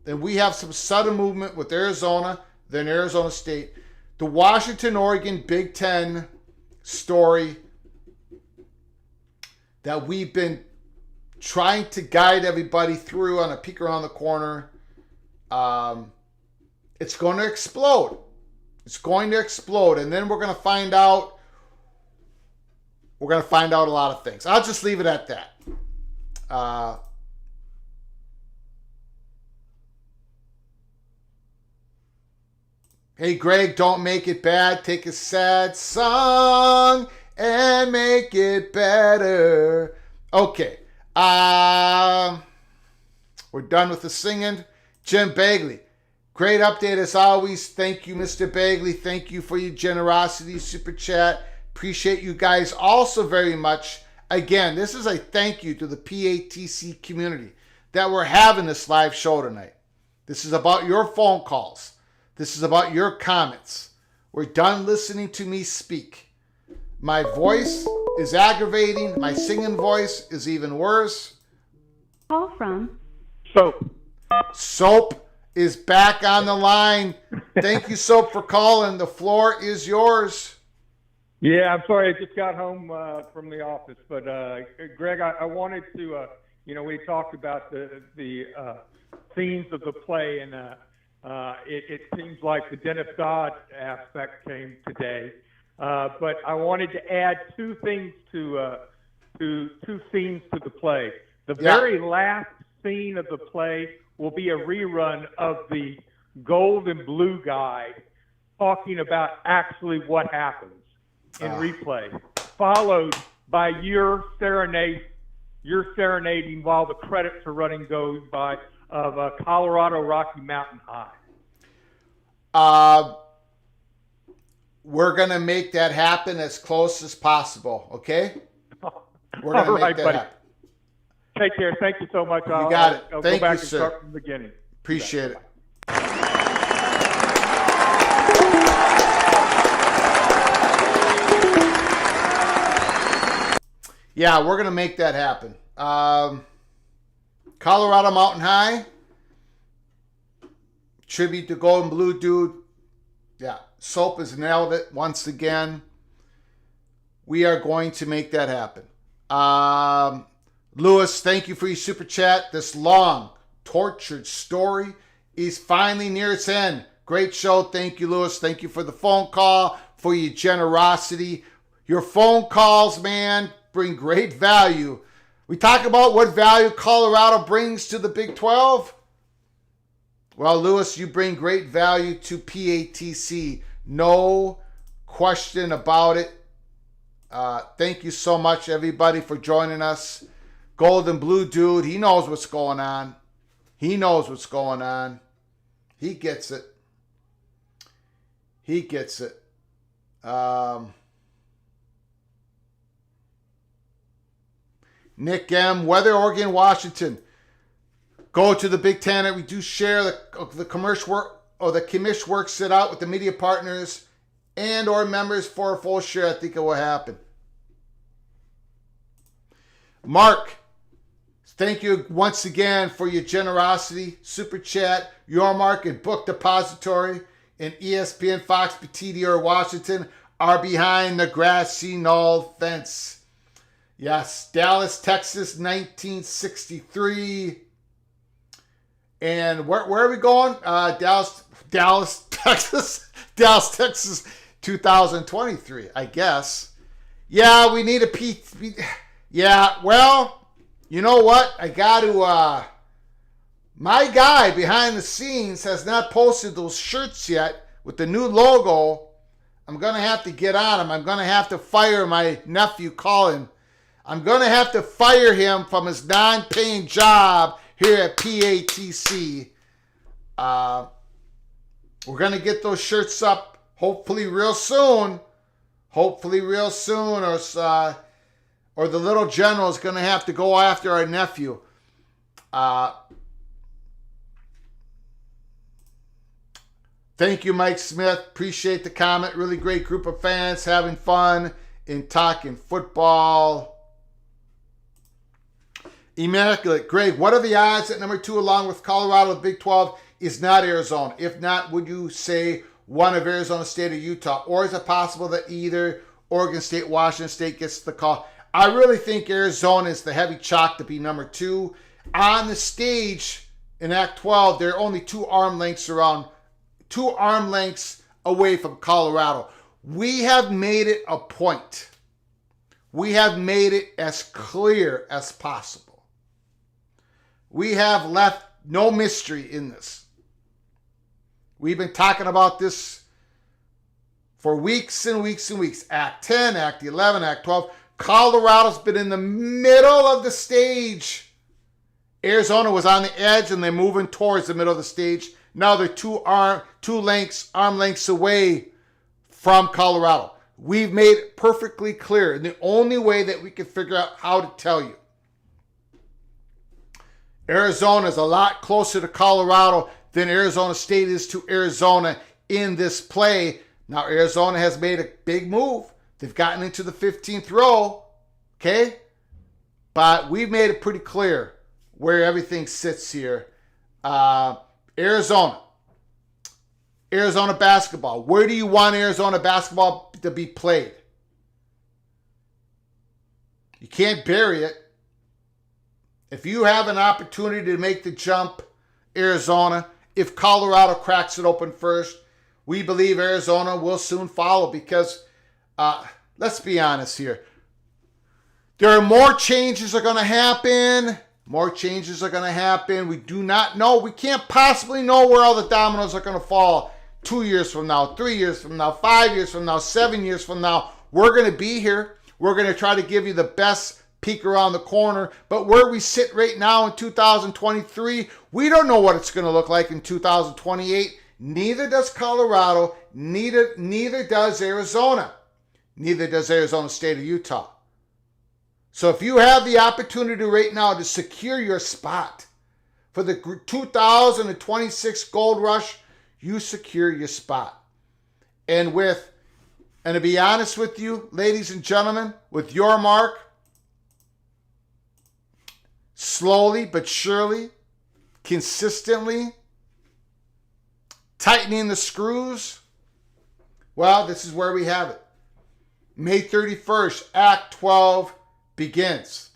then we have some sudden movement with Arizona, then Arizona State. The Washington-Oregon Big Ten story that we've been trying to guide everybody through on a peek around the corner, it's going to explode. It's going to explode, and then we're going to find out. We're going to find out a lot of things. I'll just leave it at that. Hey, Greg, don't make it bad. Take a sad song and make it better. Okay. We're done with the singing. Jim Bagley, great update as always. Thank you, Mr. Bagley. Thank you for your generosity, super chat. Appreciate you guys also very much. Again, this is a thank you to the PATC community that we're having this live show tonight. This is about your phone calls. This is about your comments. We're done listening to me speak. My voice is aggravating. My singing voice is even worse. Call from Soap. Soap is back on the line. Thank you, Soap, for calling. The floor is yours. Yeah, I'm sorry. I just got home from the office. But, Greg, I wanted to, we talked about the themes of the play, and it seems like the Den of God aspect came today. But I wanted to add two things to two scenes to the play. The very last scene of the play will be a rerun of the gold and blue guide talking about actually what happens in replay, followed by your serenading while the credits are running goes by of Colorado Rocky Mountain High. We're going to make that happen as close as possible, okay? We're going to make that happen. Take care. Thank you so much. You got it. I'll Thank go back you, and sir. start from the beginning. Appreciate it. Yeah, we're going to make that happen. Colorado Mountain High. Tribute to Golden Blue Dude. Yeah, Soap has nailed it once again. We are going to make that happen. Lewis, thank you for your super chat. This long, tortured story is finally near its end. Great show. Thank you, Lewis. Thank you for the phone call, for your generosity. Your phone calls, man, bring great value. We talk about what value Colorado brings to the Big 12. Well, Lewis, you bring great value to PATC. No question about it. Thank you so much, everybody, for joining us. Golden Blue Dude, he knows what's going on. He knows what's going on. He gets it. He gets it. Nick M., Weather, Oregon, Washington. Go to the Big Ten. We do share the commercial work, or the commish works it out with the media partners and or members for a full share. I think it will happen. Mark, thank you once again for your generosity. Super chat, your market book depository, and ESPN, Fox, PTD, or Washington are behind the grassy knoll fence. Yes, Dallas, Texas, 1963. And where are we going? Dallas, Texas. Dallas, Texas, 2023, I guess. Yeah, we need a Yeah, well, you know what? I got to... my guy behind the scenes has not posted those shirts yet with the new logo. I'm going to have to get on him. I'm going to have to fire my nephew, Colin. I'm going to have to fire him from his non-paying job here at PATC. We're going to get those shirts up hopefully real soon. Or the little general is going to have to go after our nephew. Thank you, Mike Smith. Appreciate the comment. Really great group of fans having fun in talking football. Immaculate. Greg, what are the odds that number 2 along with Colorado, the Big 12, is not Arizona? If not, would you say one of Arizona State or Utah? Or is it possible that either Oregon State, Washington State gets the call? I really think Arizona is the heavy chalk to be number 2. On the stage in Act 12, they're only 2 arm lengths away from Colorado. We have made it a point. We have made it as clear as possible. We have left no mystery in this. We've been talking about this for weeks and weeks and weeks. Act 10, Act 11, Act 12. Colorado's been in the middle of the stage. Arizona was on the edge and they're moving towards the middle of the stage. Now they're arm lengths away from Colorado. We've made it perfectly clear. And the only way that we can figure out how to tell you. Arizona is a lot closer to Colorado than Arizona State is to Arizona in this play. Now, Arizona has made a big move. They've gotten into the 15th row, okay? But we've made it pretty clear where everything sits here. Arizona basketball. Where do you want Arizona basketball to be played? You can't bury it. If you have an opportunity to make the jump, Arizona, if Colorado cracks it open first, we believe Arizona will soon follow because, let's be honest here, there are more changes that are going to happen. We do not know. We can't possibly know where all the dominoes are going to fall 2 years from now, 3 years from now, 5 years from now, 7 years from now. We're going to be here. We're going to try to give you the best peek around the corner. But where we sit right now in 2023, we don't know what it's going to look like in 2028. Neither does Colorado. Neither does Arizona. Neither does Arizona State or Utah. So if you have the opportunity right now to secure your spot for the 2026 Gold Rush, you secure your spot. And to be honest with you, ladies and gentlemen, with your mark, slowly but surely, consistently, tightening the screws, well, this is where we have it. May 31st, Act 12 begins.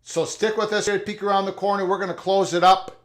So stick with us here at Peek Around the Corner. We're going to close it up.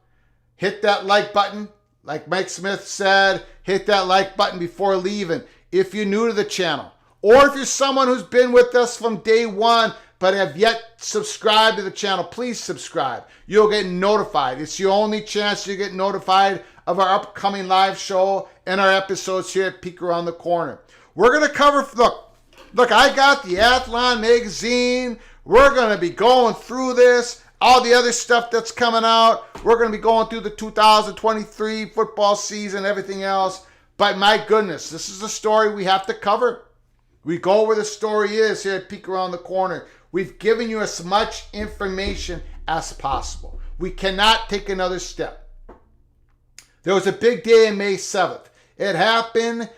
Hit that like button. Like Mike Smith said, hit that like button before leaving. If you're new to the channel, or if you're someone who's been with us from day one but have yet subscribed to the channel, please subscribe. You'll get notified. It's your only chance to get notified of our upcoming live show and our episodes here at Peek Around the Corner. We're going to cover, look, I got the Athlon magazine. We're going to be going through this, all the other stuff that's coming out. We're going to be going through the 2023 football season, everything else. But my goodness, this is a story we have to cover. We go where the story is here at Peek Around the Corner. We've given you as much information as possible. We cannot take another step. There was a big day on May 7th. It happened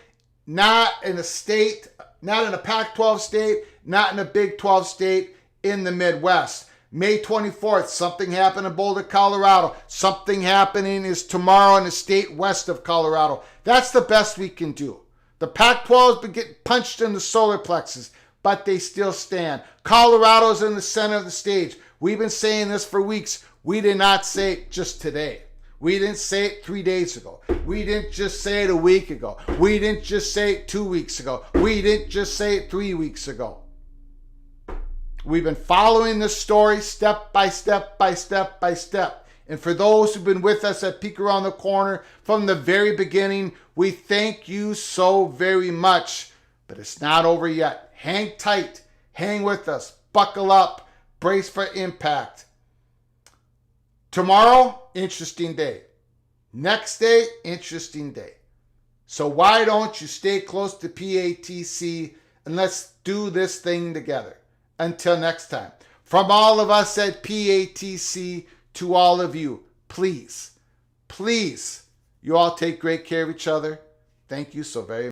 not in a state, not in a Pac-12 state, not in a Big 12 state, in the Midwest. May 24th, something happened in Boulder, Colorado. Something happening is tomorrow in the state west of Colorado. That's the best we can do. The Pac-12 has been getting punched in the solar plexus. but they still stand. Colorado's in the center of the stage. We've been saying this for weeks. We did not say it just today. We didn't say it 3 days ago. We didn't just say it a week ago. We didn't just say it 2 weeks ago. We didn't just say it 3 weeks ago. We've been following this story step by step by step by step. And for those who've been with us at Peek Around the Corner from the very beginning, we thank you so very much. But it's not over yet. Hang tight. Hang with us. Buckle up. Brace for impact. Tomorrow, interesting day. Next day, interesting day. So why don't you stay close to PATC and let's do this thing together. Until next time. From all of us at PATC to all of you, please, you all take great care of each other. Thank you so very much.